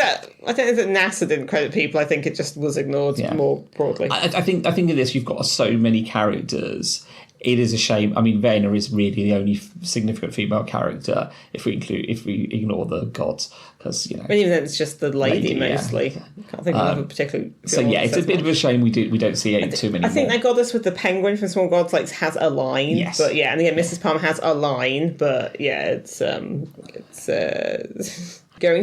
that NASA didn't credit people. I think it just was ignored more broadly. I think in this you've got so many characters. It is a shame. I mean, Vena is really the only significant female character if we ignore the gods, because I mean, even then it's just the lady mostly. Yeah. I can't think of a particularly. So it's a bit of a shame we don't see too many. I think that goddess with the penguin from Small Gods has a line. Yes. But and again, Mrs. Palm has a line, but it's going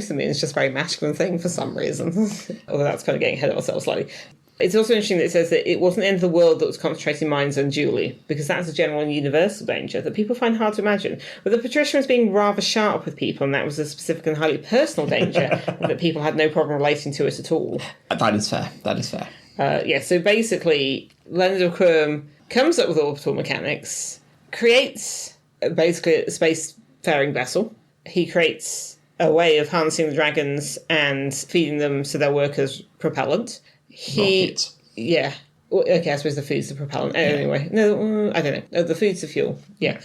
to the moon is just a very masculine thing for some reason. Although that's kind of getting ahead of ourselves slightly. It's also interesting that it says that it wasn't the end of the world that was concentrating minds on Julie, because that's a general and universal danger that people find hard to imagine. But the Patricia was being rather sharp with people, and that was a specific and highly personal danger that people had no problem relating to it at all. That is fair. So basically, Leonard of Quirm comes up with orbital mechanics, creates basically a spacefaring vessel. He creates a way of harnessing the dragons and feeding them so they work as propellant. Rockets. Yeah. Well, okay, I suppose the food's the propellant. Anyway, no, I don't know. The food's the fuel. Yeah.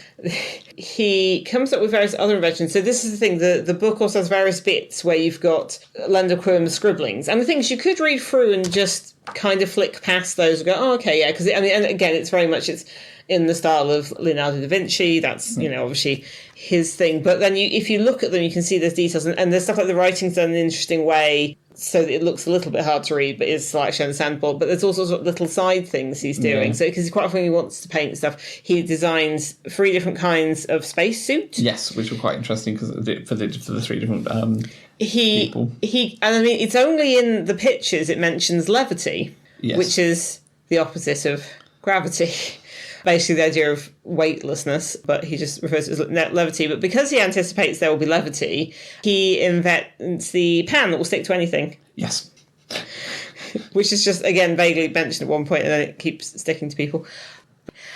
He comes up with various other inventions. So this is the thing. The book also has various bits where you've got Leonard of Quirm's scribblings. And the things you could read through and just kind of flick past those and go, oh, okay, yeah. Because, and again, it's very much, it's in the style of Leonardo da Vinci. That's, obviously his thing. But then if you look at them, you can see there's details. And there's stuff like the writing's done in an interesting way, so that it looks a little bit hard to read, but is actually understandable. But there's also sort of little side things he's doing. So because quite often he wants to paint stuff, he designs 3 different kinds of spacesuit. Yes, which were quite interesting because for the 3 different people. And I mean, it's only in the pictures it mentions levity, which is the opposite of gravity. Basically the idea of weightlessness, but he just refers to it as levity. But because he anticipates there will be levity, he invents the pan that will stick to anything. Yes. Which is just, again, vaguely mentioned at one point, and then it keeps sticking to people.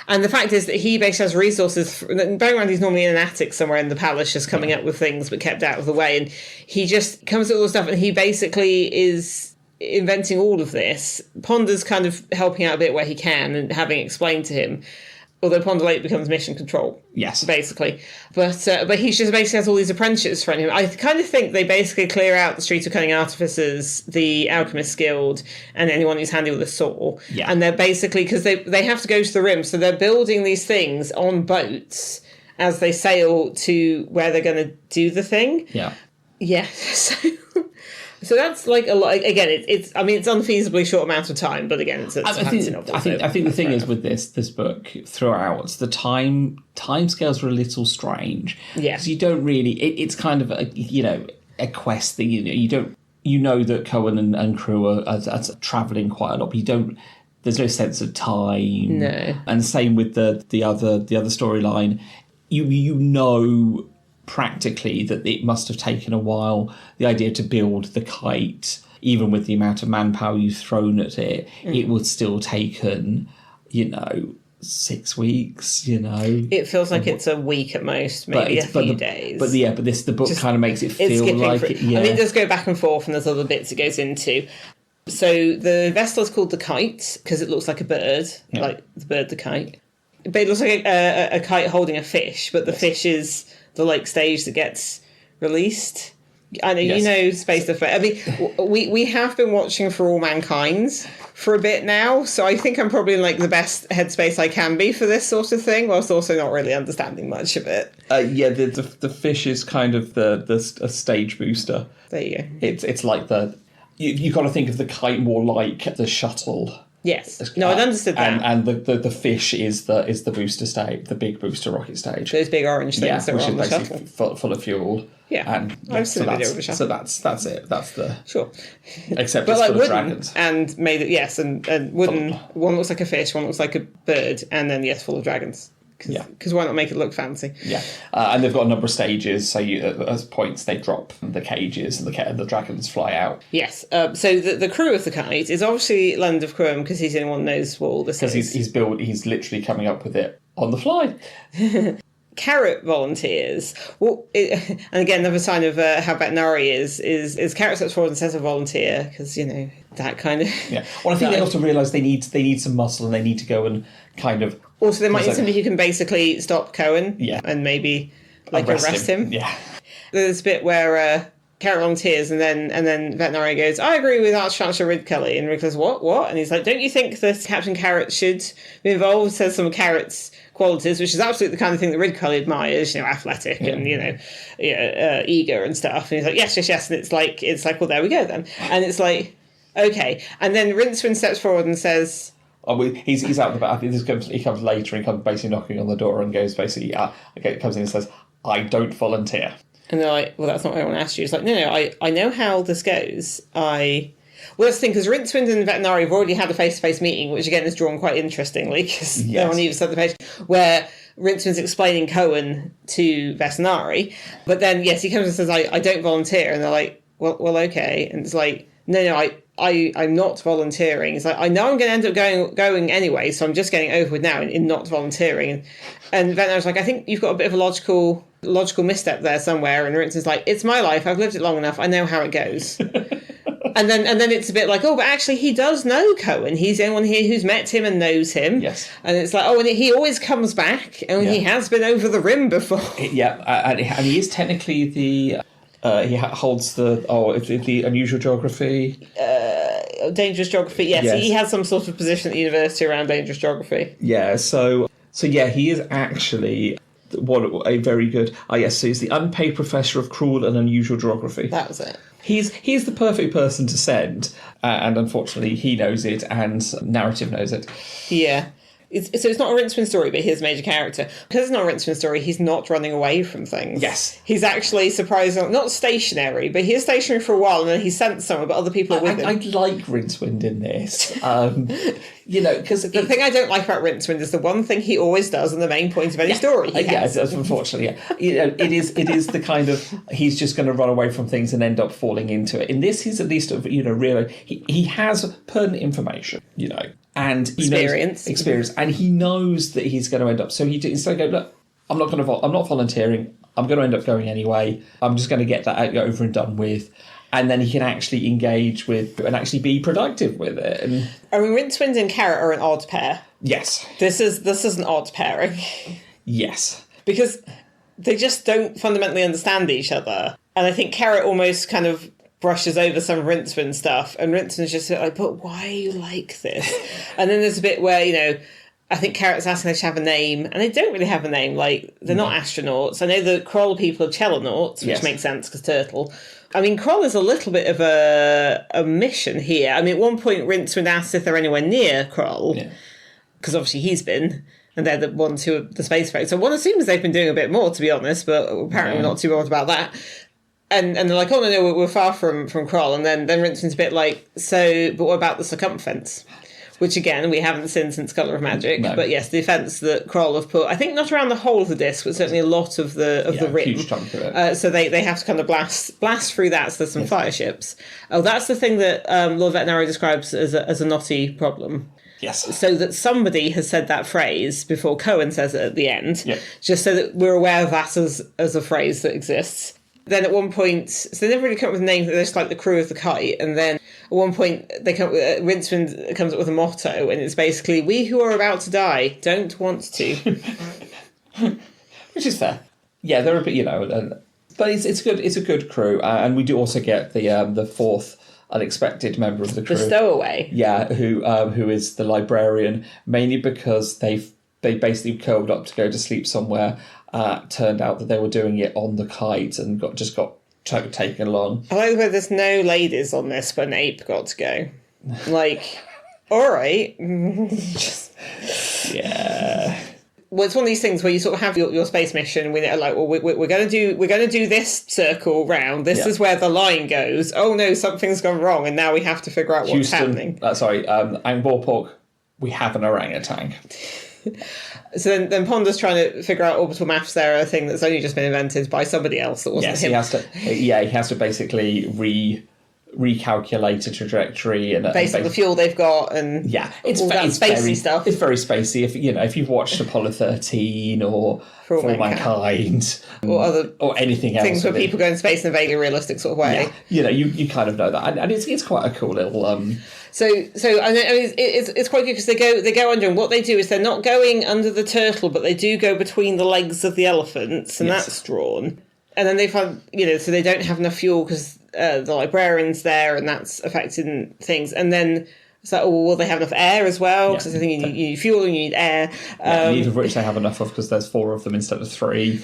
And the fact is that he basically has resources. Bearing in mind he's normally in an attic somewhere in the palace just coming up with things but kept out of the way. And he just comes up with all the stuff, and he basically is inventing all of this. Ponder's kind of helping out a bit where he can and having explained to him, although Ponder later becomes mission control. Yes. Basically. But he just basically has all these apprentices from him. I kind of think they basically clear out the Street of Cunning Artificers, the Alchemist Guild, and anyone who's handy with a saw. Yeah. And they're basically, because they have to go to the rim, so they're building these things on boats as they sail to where they're going to do the thing. Yeah. Yeah. So that's like a lot. Again, it's unfeasibly short amount of time, but again, it's a fancy novel. I think the thing is with this book throughout, the time scales are a little strange. Yeah, because you don't really. It's kind of a quest thing. You don't that Cohen and crew are traveling quite a lot, but you don't. There's no sense of time. No, and same with the other storyline. You know. Practically that it must have taken a while, the idea to build the kite, even with the amount of manpower you've thrown at it, it would still taken 6 weeks. It feels like it's a week at most, maybe a few days. But the book kind of makes it feel like it. Yeah. I mean, it does go back and forth, and there's other bits it goes into. So the vessel is called the Kite because it looks like a bird, like the bird, the kite. But it looks like a kite holding a fish, but the fish is the stage that gets released. I know Space Effect. I mean, we have been watching For All Mankind for a bit now, so I think I'm probably in the best headspace I can be for this sort of thing, whilst also not really understanding much of it. The fish is kind of a stage booster. There you go. It's like you got to think of the kite more like the shuttle. Yes. No, I'd understood that. And the fish is the booster stage, the big booster rocket stage. Those big orange things that are on the shuttle. Full of fuel. Yeah. And I've seen a video of a shuttle. So that's it. That's the... Sure. Except it's full of dragons. And made it, yes, and wooden, one looks like a fish, one looks like a bird, and then, yes, full of dragons. Because why not make it look fancy? Yeah. And they've got a number of stages, so at points they drop the cages and the dragons fly out. Yes. So the crew of the kite is obviously Leonard of Quirm, because he's the only one who knows what all this is. Because he's literally coming up with it on the fly. Carrot volunteers. Well, and again, another sign of how Betnari is Carrot steps forward and says a volunteer, because, that kind of... Yeah. Well, I think they also realise they need some muscle, and they need to go and kind of... Also, they might need somebody who can basically stop Cohen and maybe arrest him. Yeah. There's a bit where Carrot volunteers and then Veterinary goes, I agree with Archchancellor Ridcully. And Rick goes, what? And he's like, don't you think that Captain Carrot should be involved? Says some of Carrot's qualities, which is absolutely the kind of thing that Ridcully admires, athletic and, eager and stuff. And he's like, yes. And it's like, well, there we go then. And it's like, okay. And then Rincewind steps forward and says... he's out the back. I think he comes later and comes basically knocking on the door and goes basically, comes in and says, I don't volunteer. And they're like, well, that's not what I want to ask you. It's like, no, I know how this goes. Well, that's the thing, because Rincewind and Veterinary have already had a face-to-face meeting, which again is drawn quite interestingly, because they're on either side of the page, where Rincewind's explaining Cohen to Veterinary. But then, yes, he comes and says, I don't volunteer. And they're like, well, okay. And it's like, I'm not volunteering. It's like, I know I'm going to end up going anyway, so I'm just getting over with now in not volunteering. And then I was like, I think you've got a bit of a logical misstep there somewhere. And Rince's like, it's my life. I've lived it long enough. I know how it goes. And then it's a bit like, oh, but actually he does know Cohen. He's the only one here who's met him and knows him. Yes. And it's like, oh, and he always comes back, and he has been over the rim before. Yeah, and he is technically the... he holds the unusual geography. Dangerous geography, yes. He has some sort of position at the university around dangerous geography. Yeah, so yeah, he is actually... a very good... yes, so he's the unpaid professor of cruel and unusual geography. That was it. He's the perfect person to send, and unfortunately he knows it, and narrative knows it. Yeah. So it's not a Rincewind story, but he's a major character. Because it's not a Rincewind story, he's not running away from things. Yes. He's actually surprisingly not stationary, but he is stationary for a while, and then he's sent somewhere, but other people are with him. I like Rincewind in this. Because the thing I don't like about Rincewind is the one thing he always does, and the main point of any story. Unfortunately, it is the kind of, he's just going to run away from things and end up falling into it. In this, he's at least really he has pertinent information, and he knows experience, and he knows that he's going to end up. So he instead of go, look, I'm not volunteering. I'm going to end up going anyway. I'm just going to get that over and done with. And then he can actually engage with and actually be productive with it. And Rincewind and Carrot are an odd pair. Yes. This is an odd pairing. Yes. Because they just don't fundamentally understand each other. And I think Carrot almost kind of brushes over some Rincewind stuff, and Rincewind's just like, but why are you like this? And then there's a bit where, I think Carrot's asking they should have a name, and they don't really have a name. Like, they're not astronauts. I know the Kroll people are Chelonauts, which makes sense because turtle. I mean, Kroll is a little bit of a mission here. I mean, at one point, Rincewind asks if they're anywhere near Kroll, because obviously he's been, and they're the ones who are the space folks. So one assumes they've been doing a bit more, to be honest, but apparently we're not too bothered about that. And they're like, oh, no, we're far from Kroll. And then Rincewind's a bit like, so, but what about the circumference? Which, again, we haven't seen since Colour of Magic. No. But, yes, the offence that Kroll have put, I think not around the whole of the disc, but certainly a lot of the rim. Huge chunk of it. So they have to kind of blast through that, so there's some fire ships. Oh, that's the thing that Lord Vetinari describes as a knotty problem. Yes. So that somebody has said that phrase before Cohen says it at the end, just so that we're aware of that as a phrase that exists. Then at one point, so they never really come up with a name, they're just like the crew of the kite, and then at one point they Rincewind comes up with a motto, and it's basically, we who are about to die don't want to. Which is fair. Yeah, they're a bit, but it's good. It's a good crew, and we do also get the fourth unexpected member of the crew, the stowaway. Yeah, who is the librarian, mainly because they basically curled up to go to sleep somewhere. Turned out that they were doing it on the kite and got taken along. I like that there's no ladies on this, but an ape got to go. Like, all right. Yeah. Well, it's one of these things where you sort of have your space mission. And we're like, well, we're going to do this circle round. This is where the line goes. Oh no, something's gone wrong, and now we have to figure out what's happening. Ankh-Morpork, we have an orangutan. So then Ponder's trying to figure out orbital maths there, a thing that's only just been invented by somebody else that wasn't him. He has to basically recalculate a trajectory and based on the fuel they've got, and it's spacey very, stuff. It's very spacey. If you've watched Apollo 13 or For All Mankind or anything else, things where people go in space in a vaguely realistic sort of way. Yeah, you kind of know that, and it's quite a cool little. So I mean, it's quite good because they go under, and what they do is they're not going under the turtle, but they do go between the legs of the elephants, and that's drawn. And then they find, so they don't have enough fuel because the librarian's there, and that's affecting things. And then it's like, will they have enough air as well? Because I think you need fuel and you need air. Neither of which they have enough of because there's 4 of them instead of 3.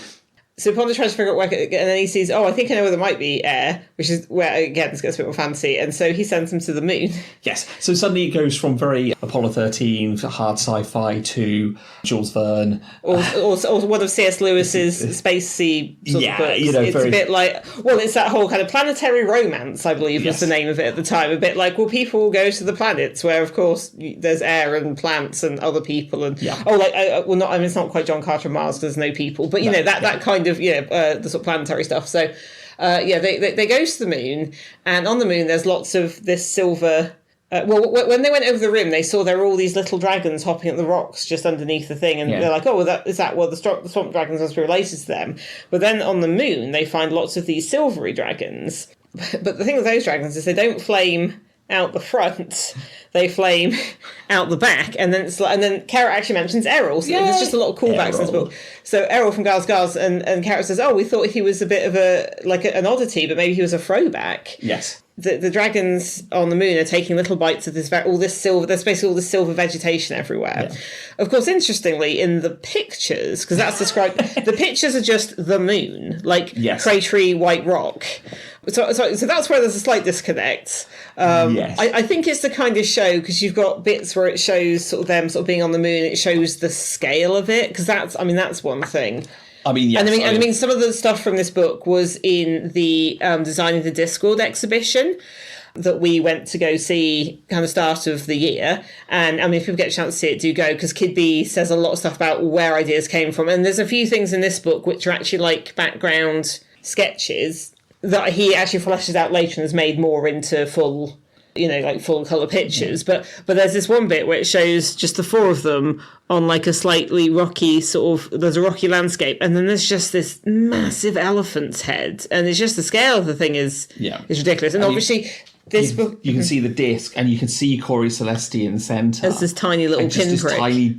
So Ponder tries to figure out where, and then he sees, I think I know where there might be air, which is where, again, this gets a bit more fancy. And so he sends him to the moon. Yes. So suddenly it goes from very Apollo 13, hard sci-fi, to Jules Verne. Or one of C.S. Lewis's spacey sort of books. It's a bit like, it's that whole kind of planetary romance, I believe was the name of it at the time. A bit like, people will go to the planets where, of course, there's air and plants and other people. And it's not quite John Carter of Mars because there's no people. But, that kind of, the sort of planetary stuff. So They go to the moon, and on the moon there's lots of this silver. When they went over the rim, they saw there were all these little dragons hopping at the rocks just underneath the thing, and they're like, "Oh, well, the swamp dragons must be related to them." But then on the moon, they find lots of these silvery dragons. But the thing with those dragons is they don't flame out the front; they flame out the back. And then Carrot actually mentions Errol. So there's just a lot of callbacks in this book. So Errol from Gars, and Carrot says, "Oh, we thought he was a bit of an oddity, but maybe he was a throwback." Yes. The dragons on the moon are taking little bites of all this silver. There's basically all this silver vegetation everywhere. Yeah. Of course, interestingly, in the pictures, because that's described, the pictures are just the moon, like cratery white rock. So that's where there's a slight disconnect. I think it's the kind of show, because you've got bits where it shows sort of them sort of being on the moon. It shows the scale of it, because that's one thing. I mean, yes. And I mean, some of the stuff from this book was in the Designing the Discworld exhibition that we went to go see kind of start of the year. And I mean, if people get a chance to see it, do go, because Kidby says a lot of stuff about where ideas came from. And there's a few things in this book which are actually like background sketches that he actually fleshes out later and has made more into full colour pictures. But there's this one bit where it shows just the four of them on like a slightly rocky there's a rocky landscape, and then there's just this massive elephant's head, and it's just the scale of the thing is ridiculous. And obviously this book, you can see the disc, and you can see Corey Celeste in the centre. There's this tiny little pinprick. This tiny,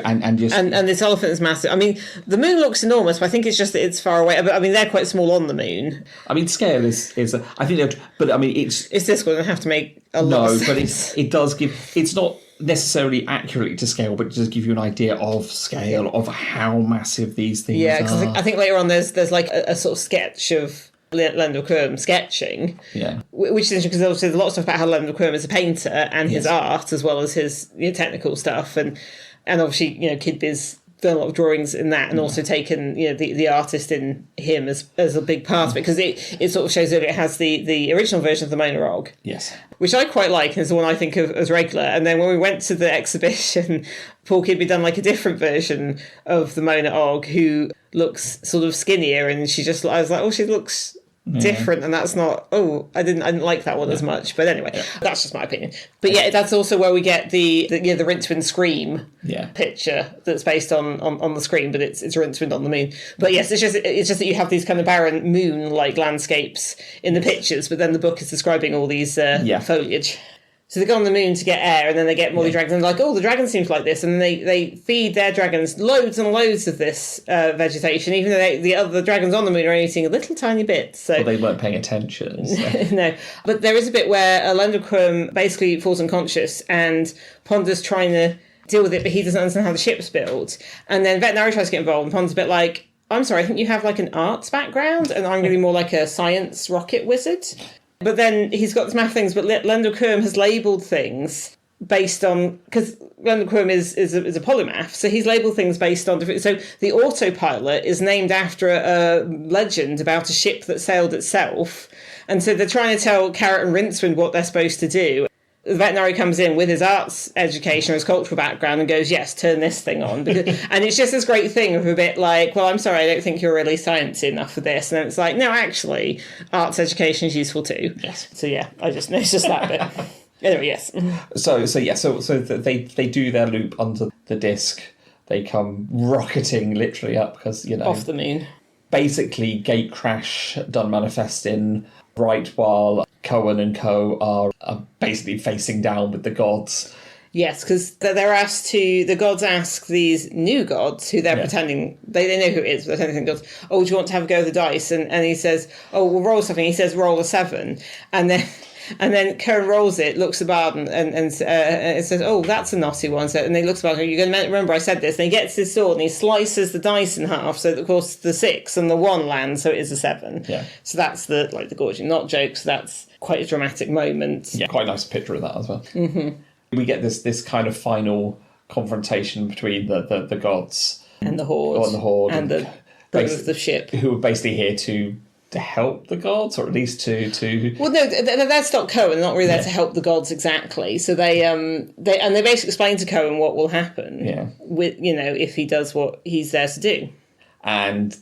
and this elephant is massive. I mean, the moon looks enormous, but I think it's just that it's far away. But I mean, they're quite small on the moon. I mean, scale is I think, but I mean, it's this one. I have to make a lot of sense. But it does give. It's not necessarily accurately to scale, but it does give you an idea of scale of how massive these things are. Yeah, because I think later on there's like a sort of sketch of Lendl Quirm sketching, which is interesting, because obviously there's a lot of stuff about how Lendl Quirm is a painter and his art as well as his technical stuff, and obviously Kidby's done a lot of drawings in that, and also taken the artist in him as a big part of it, because it sort of shows that it has the original version of the Mona Og, which I quite like, and is the one I think of as regular. And then when we went to the exhibition, Paul Kidby done like a different version of the Mona Og, who looks sort of skinnier, and I was like, oh, she looks different, and that's not. Oh, I didn't like that one as much. But anyway, that's just my opinion. But that's also where we get the Rincewind scream picture that's based on the screen, but it's Rincewind on the moon. But yes, it's just that you have these kind of barren moon like landscapes in the pictures, but then the book is describing all these foliage. So they go on the moon to get air, and then they get more dragons. And they're like, oh, the dragon seems like this. And they feed their dragons loads and loads of this vegetation, even though the other dragons on the moon are eating a little tiny bit. So they weren't paying attention. So. No. But there is a bit where Lendl Quirm basically falls unconscious, and Ponder's trying to deal with it, but he doesn't understand how the ship's built. And then Veterinary tries to get involved, and Ponder's a bit like, I'm sorry, I think you have like an arts background, and I'm going to be more like a science rocket wizard. But then he's got this math things, but Lendl Quirm has labelled things based on, because Lendl Quirm is a polymath, so he's labelled things based on different. So the autopilot is named after a legend about a ship that sailed itself, and so they're trying to tell Carrot and Rincewind what they're supposed to do. The veterinary comes in with his arts education or his cultural background and goes, yes, turn this thing on. And it's just this great thing of a bit like, well, I'm sorry, I don't think you're really sciencey enough for this. And then it's like, no, actually, arts education is useful too. Yes. So yeah, I just noticed that bit. Anyway, yes. So they do their loop under the disc. They come rocketing literally up because, off the moon. Basically, gate crash done manifesting right while Cohen and co are basically facing down with the gods. Yes, because the gods ask these new gods who they're pretending, they know who it is, but they're pretending gods, oh, do you want to have a go of the dice? And he says, oh, we'll roll something. He says, roll a 7. And then Cohen rolls it, looks at Barden, and it says, oh, that's a naughty one. So, and he looks at Barden, you're going to remember I said this. And he gets his sword and he slices the dice in half, so that, of course, the 6 and the 1 land, so it is a 7. Yeah. So that's the gorging, not jokes. That's quite a dramatic moment. Yeah, quite a nice picture of that as well. Mm-hmm. We get this kind of final confrontation between the gods and the Horde, and the the ship, who are basically here to help the gods, or at least to well, no, that's not Cohen. They're not really there to help the gods exactly. So they basically explain to Cohen what will happen. Yeah. With if he does what he's there to do. And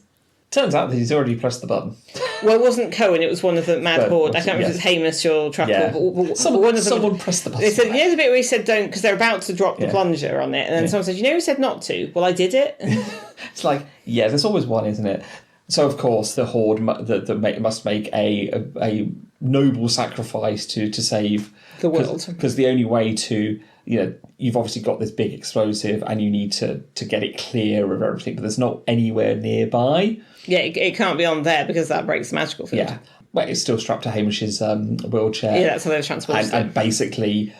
Turns out that he's already pressed the button. Well, it wasn't Cohen, it was one of the Mad Horde. I can't remember if it was Hamish or Truckle. Yeah. But Someone pressed the button. They said, you know the bit where he said don't, because they're about to drop the plunger on it, and then someone said, you know he said not to? Well, I did it. It's like, yeah, there's always one, isn't it? So, of course, the Horde must make a noble sacrifice to save the world. Because the only way to, you've obviously got this big explosive and you need to get it clear of everything, but there's not anywhere nearby. Yeah, it can't be on there because that breaks the magical field. Yeah. But it's still strapped to Hamish's wheelchair. Yeah, that's how they're transported. And basically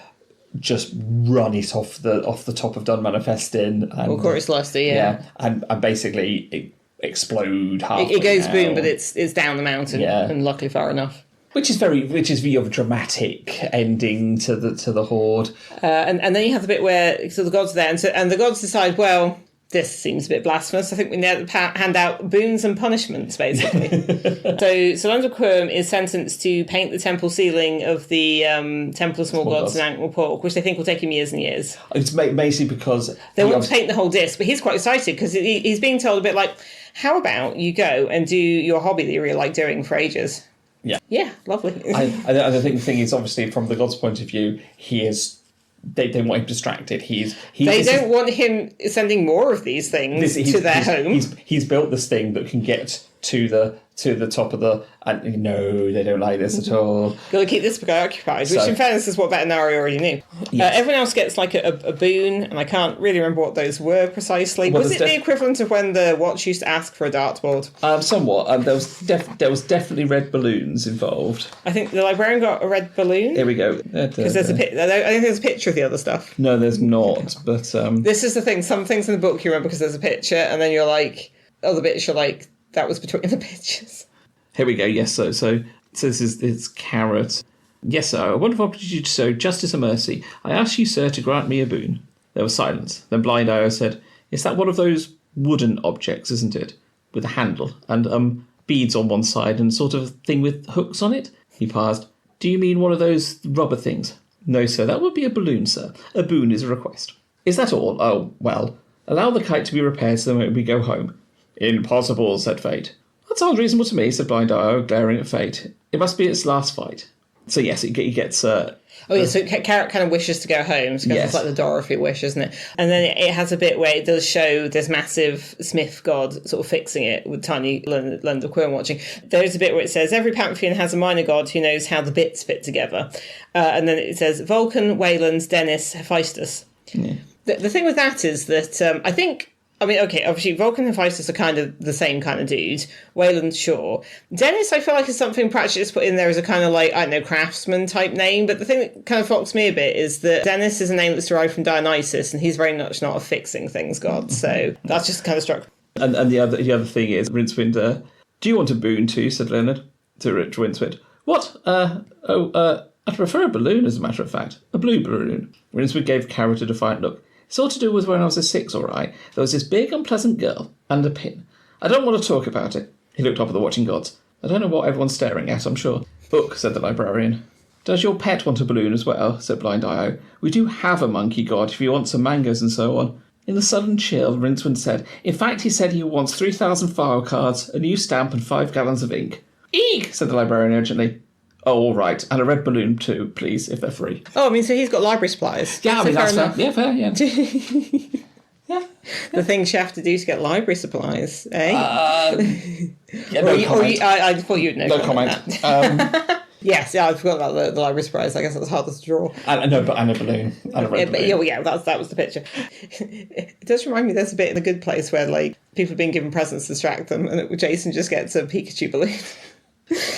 just run it off the top of Dun Manifesting. Or Chorus Lusty, yeah. And basically it explode halfway It goes down. boom, but it's down the mountain, and luckily far enough. Which is a dramatic ending to the Horde. And then you have the bit where so the gods are there, and the gods decide, well, this seems a bit blasphemous. I think we need to hand out boons and punishments, basically. So Lundquirm is sentenced to paint the temple ceiling of the Temple of Small Gods in Ankh-Morpork, which they think will take him years and years. It's basically because they want to paint the whole disc, but he's quite excited because he's being told a bit like, how about you go and do your hobby that you really like doing for ages? Yeah, lovely. I think the thing is, obviously, from the god's point of view, he is. They want him distracted. They don't want him sending more of these things to their home. He's built this thing that can get to the top of the. And no, they don't like this at all. Got to keep this guy occupied, which in fairness is what Vetinari already knew. Yes. Everyone else gets like a boon, and I can't really remember what those were precisely. Well, was it the equivalent of when the Watch used to ask for a dartboard? Somewhat. There was definitely red balloons involved. I think the librarian got a red balloon. Here we go. Because there's I think there's a picture of the other stuff. No, there's not. But this is the thing. Some things in the book you remember because there's a picture, and then you're like, other bits you're like, that was between the pictures. Here we go. Yes, so it's Carrot. Yes, sir. A wonderful opportunity to show justice and mercy. I ask you, sir, to grant me a boon. There was silence. Then Blind Io said, "Is that one of those wooden objects, isn't it, with a handle and beads on one side and sort of thing with hooks on it?" He paused. "Do you mean one of those rubber things?" "No, sir. That would be a balloon, sir. A boon is a request." "Is that all? Oh, well. Allow the kite to be repaired so that we go home." "Impossible," said Fate. "That sounds reasonable to me," said Blind Io, glaring at Fate. "It must be its last fight." So yes, he gets... so Carrot kind of wishes to go home, because it's like the Dorothy wish, isn't it? And then it has a bit where it does show this massive Smith god sort of fixing it with tiny Lundquirm watching. There's a bit where it says, every pantheon has a minor god who knows how the bits fit together. And then it says, Vulcan, Wayland, Dennis, Hephaestus. Yeah. The thing with that is that obviously Vulcan and Hephaestus are kind of the same kind of dude. Wayland, sure. Dennis, I feel like is something perhaps just put in there as a kind of like, I don't know, craftsman type name. But the thing that kind of foxed me a bit is that Dennis is a name that's derived from Dionysus, and he's very much not a fixing things god. So that's just kind of struck. And the other thing is, Rincewind, do you want a boon too? Said Leonard to Rincewind. What? I'd prefer a balloon, as a matter of fact. A blue balloon. Rincewind gave Carrot a defiant look. It's all to do with when I was a 6, all right. There was this big, unpleasant girl, and a pin. I don't want to talk about it. He looked up at the watching gods. I don't know what everyone's staring at, I'm sure. Book, said the librarian. Does your pet want a balloon as well? Said Blind Io. We do have a monkey god if you want some mangoes and so on. In the sudden chill, Rincewind said, in fact, he said he wants 3,000 file cards, a new stamp, and 5 gallons of ink. Eek, said the librarian urgently. Oh, all right. And a red balloon too, please, if they're free. Oh, I mean, so he's got library supplies. Yeah, that's fair. Yeah, fair, yeah. Yeah. The things you have to do to get library supplies, eh? No comment. I thought you'd know. No comment. Yes, I forgot about the library supplies. I guess that was hard to draw. And a balloon. And a red balloon. Yeah, that was the picture. It does remind me there's a bit in The Good Place where like people have been given presents to distract them, and Jason just gets a Pikachu balloon.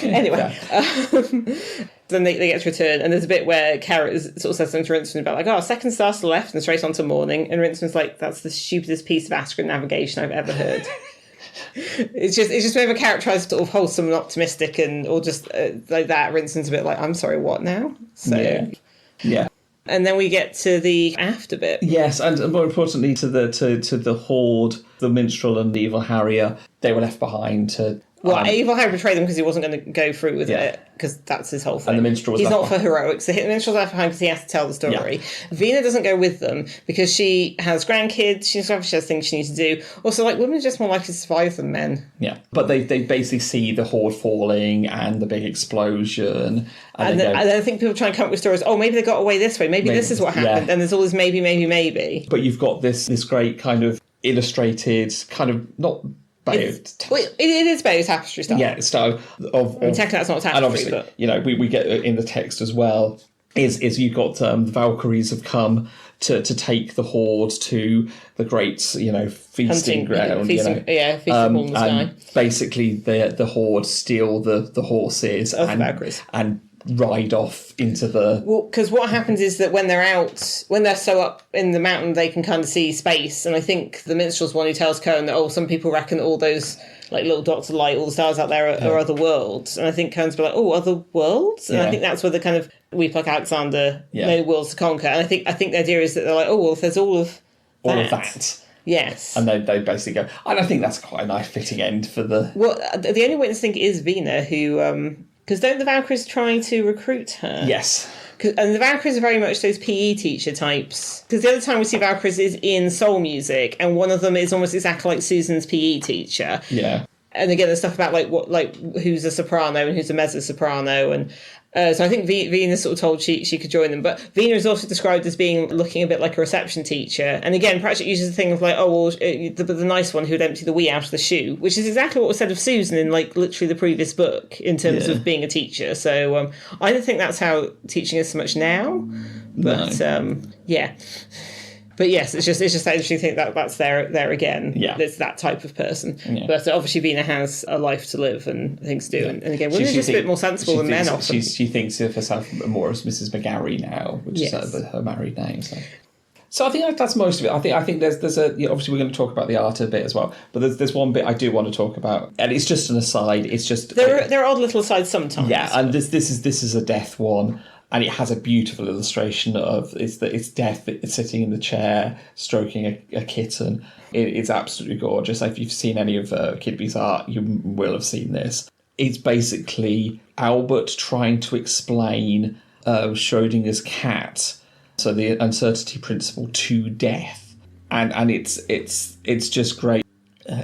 Anyway, then they get to return, and there's a bit where Carrot sort of says something to Rincewind about like, second star to the left and straight on to morning, and Rincewind's like, that's the stupidest piece of Astrid navigation I've ever heard. It's just whenever Carrot tries to sort of wholesome and optimistic or just like that, Rincewind's a bit like, I'm sorry, what now? So yeah. And then we get to the after bit. Yes, and more importantly to the Horde, the minstrel and the evil harrier. They were left behind to Well, Eivor had betrayed them because he wasn't going to go through with it, because that's his whole thing. And the minstrel was He's left not for heroics. The minstrel's left behind because he has to tell the story. Yeah. Veena doesn't go with them because she has grandkids, she has things she needs to do. Also, like, women are just more likely to survive than men. Yeah, but they basically see the horde falling and the big explosion. And then I think people try and come up with stories, maybe they got away this way, maybe this is what happened, and there's all this maybe. But you've got this great kind of illustrated, kind of, not... it is Bayeux tapestry style. Yeah, style of technically that's not tapestry, and obviously, but we get in the text as well. Is you've got the Valkyries have come to take the horde to the great feasting ground. Feasting in the sky. Basically, the horde steal the horses of the Valkyries and ride off into the... Well, because what happens is that when they're so up in the mountain, they can kind of see space. And I think the minstrel's one who tells Cohen that, some people reckon all those like little dots of light, all the stars out there are other worlds. And I think Cohen's be like, other worlds? And I think that's where the kind of Weep Like Alexander, no worlds to conquer. And I think the idea is that they're like, if there's all of that. Yes. And they basically go... And I think that's quite a nice fitting end for the... Well, the only witness I think is Veena, who... Because don't the Valkyries try to recruit her? Yes. And the Valkyries are very much those PE teacher types. Because the other time we see Valkyries is in soul music, and one of them is almost exactly like Susan's PE teacher. Yeah. And again, there's stuff about who's a soprano and who's a mezzo soprano, and so I think Veena sort of told she could join them. But Veena is also described as looking a bit like a reception teacher. And again, Pratchett uses the thing of the nice one who'd empty the wee out of the shoe, which is exactly what was said of Susan in literally the previous book in terms of being a teacher. So I don't think that's how teaching is so much now. But yeah. But yes, it's just that interesting thing that's there again. Yeah. There's that type of person. Yeah. But obviously Veena has a life to live and things to do. And again, women are just a bit more sensible than men often. She thinks of herself more as Mrs. McGarry now, which is her married name. So I think that's most of it. I think there's obviously we're going to talk about the art a bit as well, but there's one bit I do want to talk about, and it's just an aside. It's just there are odd little asides sometimes. Yeah, and this is a death one. And it has a beautiful illustration of it's Death sitting in the chair, stroking a kitten. It's absolutely gorgeous. If you've seen any of Kidby's art, you will have seen this. It's basically Albert trying to explain Schrodinger's cat, so the uncertainty principle, to Death, and it's just great.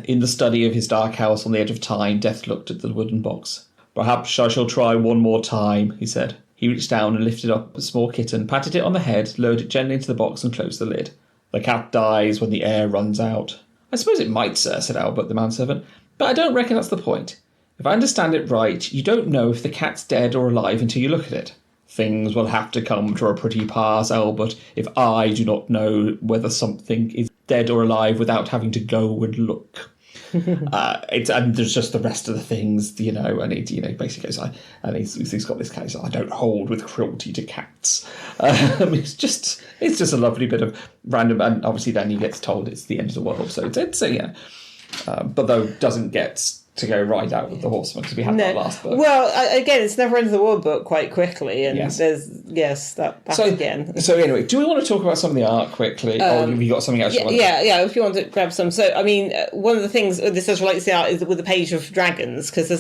In the study of his dark house on the edge of time, Death looked at the wooden box. "Perhaps I shall try one more time," he said. He reached down and lifted up a small kitten, patted it on the head, lowered it gently into the box and closed the lid. "The cat dies when the air runs out." "I suppose it might, sir," said Albert, the manservant, "but I don't reckon that's the point. If I understand it right, you don't know if the cat's dead or alive until you look at it." "Things will have to come to a pretty pass, Albert, if I do not know whether something is dead or alive without having to go and look." And there's just the rest of the things, and he basically goes, and he's got this case. "I don't hold with cruelty to cats." It's just a lovely bit of random, and obviously then he gets told it's the end of the world. So it's but though doesn't get to go ride out with the horseman because we had that last book. Well, again, it's never end of the world book quite quickly, and there's that again. So anyway, do we want to talk about some of the art quickly, or have you got something else? Yeah. If you want to grab some. So I mean, one of the things this does relate to the art is with the page of dragons, because there's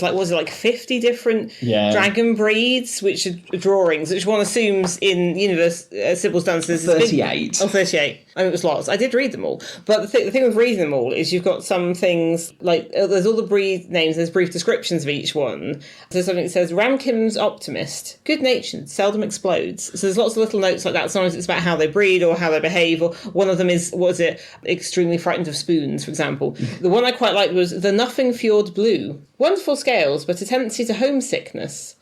50 different dragon breeds, which are drawings, which one assumes in universe Sybil's done. So 38. 38. I mean, it was lots. I did read them all, but the thing with reading them all is you've got some things like there's all the breed names, there's brief descriptions of each one. So something that says Ramkim's optimist, good-natured, seldom explodes. So there's lots of little notes like that. Sometimes it's about how they breed or how they behave, or one of them is, extremely frightened of spoons, for example. The one I quite liked was the Nothing Fjord Blue. Wonderful scales, but a tendency to homesickness.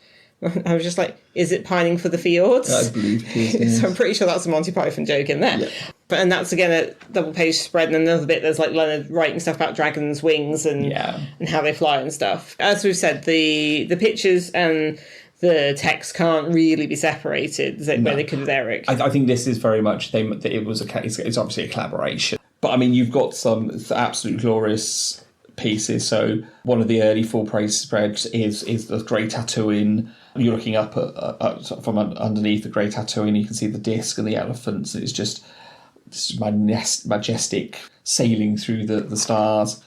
I was just like, is it pining for the fjords? I believe it is, yes. So I'm pretty sure that's a Monty Python joke in there. Yeah. And that's again a double page spread, and another bit there's Leonard writing stuff about dragons' wings and how they fly and stuff. As we've said, the pictures and the text can't really be separated where they could with Eric. I think this is very much it's obviously a collaboration. But I mean, you've got some absolute glorious pieces. So one of the early full praise spreads is the grey tattooing. You're looking up at from underneath the grey tattooing, you can see the disc and the elephants. It's just this majestic sailing through the stars.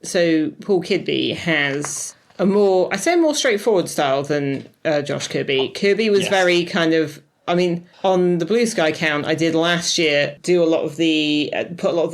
So Paul Kidby has a more straightforward style than Josh Kirby. Kirby was very kind of, I mean, on the BlueSky account I did last year, put a lot of the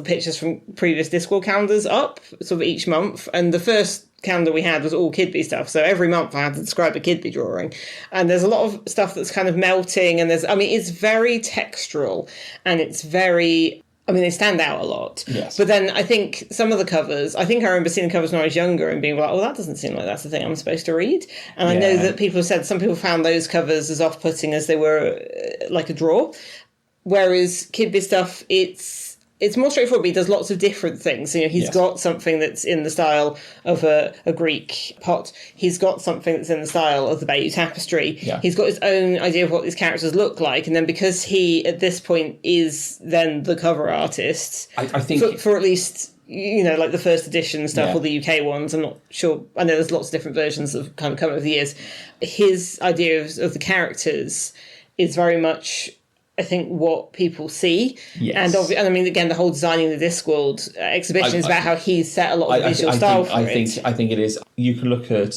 pictures from previous Discworld calendars up, sort of each month, and the first calendar we had was all Kidby stuff, so every month I had to describe a Kidby drawing, and there's a lot of stuff that's kind of melting, and it's very textural, and it's very, they stand out a lot. Yes. But then I think some of the covers, I remember seeing the covers when I was younger and being like, oh, that doesn't seem like that's the thing I'm supposed to read. And I know that people have said some people found those covers as off-putting as they were like a draw. Whereas Kidby stuff, it's more straightforward, but he does lots of different things. He's got something that's in the style of a Greek pot. He's got something that's in the style of the Bayeux Tapestry. Yeah. He's got his own idea of what these characters look like. And then because he, at this point, is then the cover artist, I think for at least, like the first edition stuff or the UK ones, I'm not sure. I know there's lots of different versions of kind of come over the years. His idea of the characters is very much, I think, what people see. Yes. And again, the whole designing the Discworld exhibition is about how he's set a lot of the visual style for it. I think it is. You can look at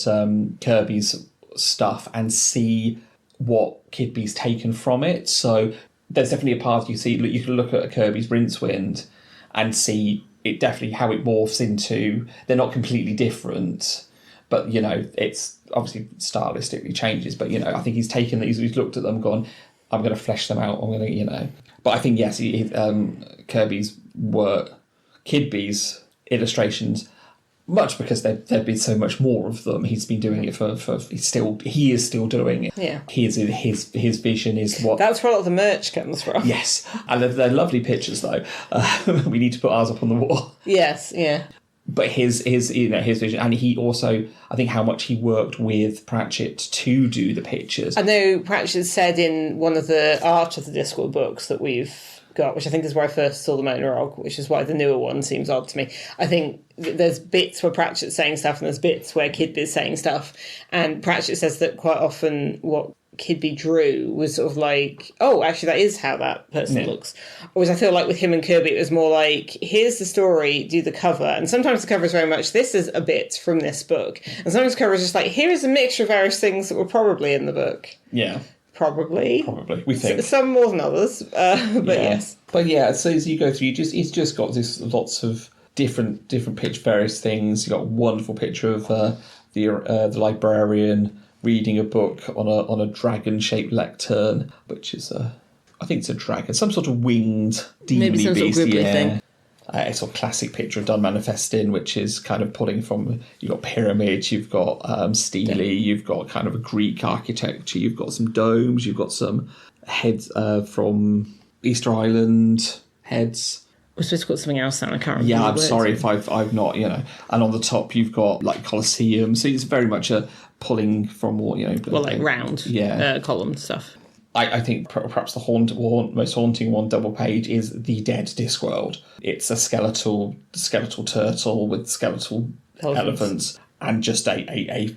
Kirby's stuff and see what Kidby's taken from it. So there's definitely a path you can look at Kirby's Rincewind and see it definitely how it morphs into. They're not completely different, but it's obviously stylistically changes. But I think he's taken these, he's looked at them and gone, I'm going to flesh them out. I'm going to, But I think, yes, Kirby's work, Kidby's illustrations, much because there'd been so much more of them. He's been doing it for he is still doing it. Yeah. His vision is what. That's where a lot of the merch comes from. Yes, and they're lovely pictures though. We need to put ours up on the wall. Yes. Yeah. But his vision, and he also, I think, how much he worked with Pratchett to do the pictures. I know Pratchett said in one of the Art of the Discworld books that we've got, which I think is where I first saw the monologue, which is why the newer one seems odd to me. I think there's bits where Pratchett's saying stuff and there's bits where Kidby's saying stuff. And Pratchett says that quite often what Kidby drew was sort of like, oh, actually that is how that person looks. Whereas I feel like with him and Kirby it was more like, here's the story, do the cover. And sometimes the cover is very much, this is a bit from this book. And sometimes the cover is just like, here is a mixture of various things that were probably in the book. Yeah. Probably, we think. Some more than others, but yes. But yeah, so as you go through, he's just got this lots of different picture, various things. You got a wonderful picture of the librarian reading a book on a dragon-shaped lectern, which is I think it's a dragon, some sort of winged demony beast. Thing. It's a classic picture of Done Manifesting, which is kind of pulling from, you've got pyramids, you've got stele, you've got kind of a Greek architecture, you've got some domes, you've got some heads from Easter Island heads. We're supposed to put something else down, I can't remember. Yeah, I'm sorry if I've not, and on the top you've got like Colosseum, so it's very much a pulling from what, round column stuff. I think perhaps the most haunting one double page is The Dead Discworld. It's a skeletal turtle with skeletal elephants and just a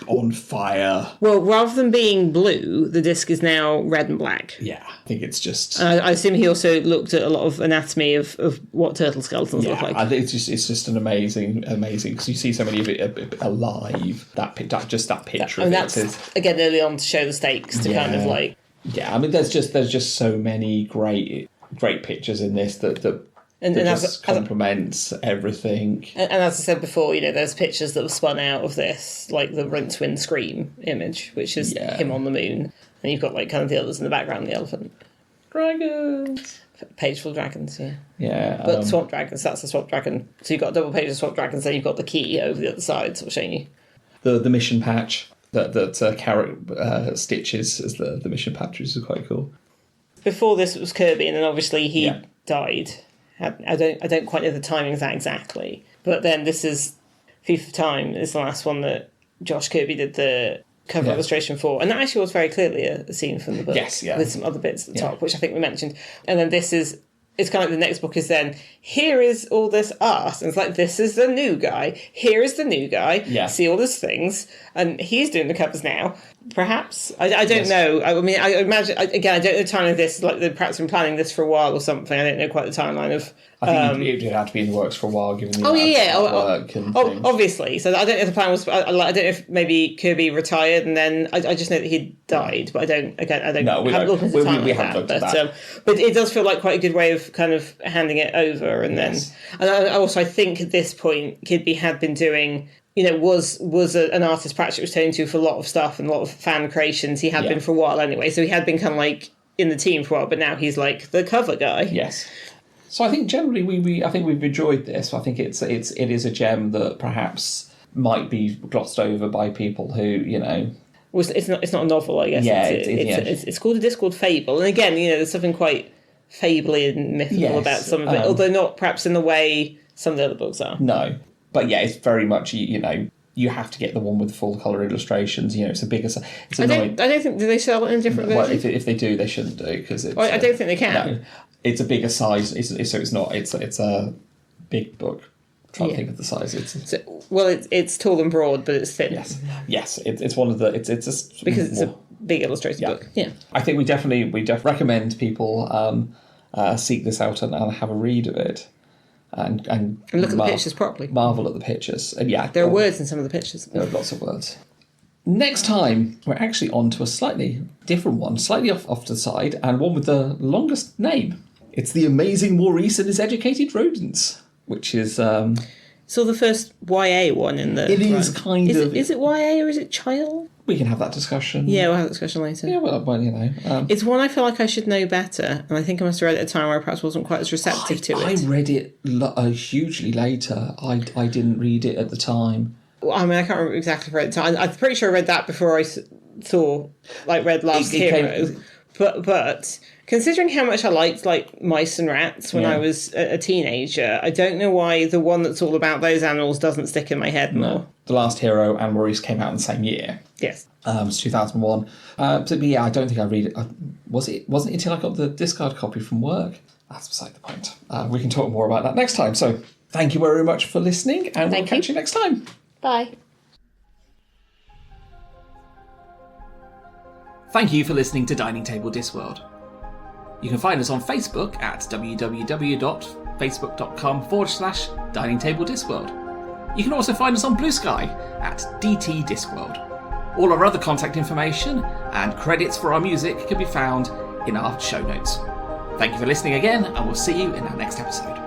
on fire. Well, rather than being blue, the disc is now red and black. Yeah, I think it's just. I assume he also looked at a lot of anatomy of what turtle skeletons look like. I think it's just an amazing because you see so many of it alive. That picture. And that's again early on to show the stakes to kind of like. Yeah, I mean, there's just so many great pictures in this that just complements everything. And as I said before, there's pictures that were spun out of this, like the Rincewind Scream image, which is him on the moon, and you've got like kind of the others in the background, the elephant, dragons, page full of dragons, yeah. But swamp dragons, that's the swamp dragon. So you've got a double page of swamp dragons, then you've got the key over the other side, sort of showing you the mission patch. That Carrot stitches as the mission patch, which is quite cool. Before this it was Kirby, and then obviously he died. I don't quite know the timing of that exactly, but then this is Thief of Time is the last one that Josh Kirby did the cover illustration for, and that actually was very clearly a scene from the book. Yes, with some other bits at the top, which I think we mentioned. And then this is it's kind of like the next book is then, here is all this art. And it's like, this is the new guy. Here is the new guy. Yeah. See all these things. And he's doing the covers now. Perhaps. I don't know. I mean, I imagine, again, I don't know the timeline of this. Like, they've perhaps been planning this for a while or something. I don't know quite the timeline of... I think it did have to be in the works for a while, given the work and things. Obviously. So I don't know if the plan was... I don't know if maybe Kirby retired and then... I just know that he died, but I don't... Again, I don't... No, we haven't don't. looked into time We like haven't that. looked at that. But it does feel like quite a good way of kind of handing it over, and Yes. then... And also, I think at this point, Kidby had been doing... was an artist Pratchett was turning to for a lot of stuff and a lot of fan creations. He had been for a while anyway, so he had been kind of like in the team for a while, but now he's like the cover guy. Yes. So I think generally I think we've enjoyed this. I think it is a gem that perhaps might be glossed over by people who, Well, it's not a novel, I guess. Yeah, it's called a Discworld Fable, and again, there's something quite fably and mythical about some of it, although not perhaps in the way some of the other books are. No. But yeah, it's very much, you have to get the one with the full colour illustrations. It's a bigger... It's I don't think... Do they sell it in different versions? Well, if they do, they shouldn't do, because it's... I don't think they can. No, it's a bigger size, so it's not... It's a big book. I'm trying to think of the size. It's tall and broad, but it's thin. Yes. It's one of the... It's because it's a big illustrated book. Yeah. I think we definitely recommend people seek this out and have a read of it. And look at the pictures properly. Marvel at the pictures. And there are words in some of the pictures. There are lots of words. Next time, we're actually on to a slightly different one, slightly off to the side, and one with the longest name. It's The Amazing Maurice and His Educated Rodents, which is... So the first YA one in the... It is kind of... Is it YA or is it child? We can have that discussion. Yeah, we'll have that discussion later. Yeah, well it's one I feel like I should know better, and I think I must have read it at a time where I perhaps wasn't quite as receptive to it. I read it hugely later. I didn't read it at the time. Well, I mean, I can't remember exactly for the time. I'm pretty sure I read that before I read Last Hero. But considering how much I liked Mice and Rats when I was a teenager, I don't know why the one that's all about those animals doesn't stick in my head more. The Last Hero and Maurice came out in the same year. Yes. It's 2001. But yeah, I don't think I read it. Wasn't it until I got the discard copy from work? That's beside the point. We can talk more about that next time. So thank you very much for listening, and we'll catch you next time. Bye. Thank you for listening to Dining Table Discworld. You can find us on Facebook at www.facebook.com/Dining Table Discworld. You can also find us on BlueSky at dtdiscworld. All our other contact information and credits for our music can be found in our show notes. Thank you for listening again, and we'll see you in our next episode.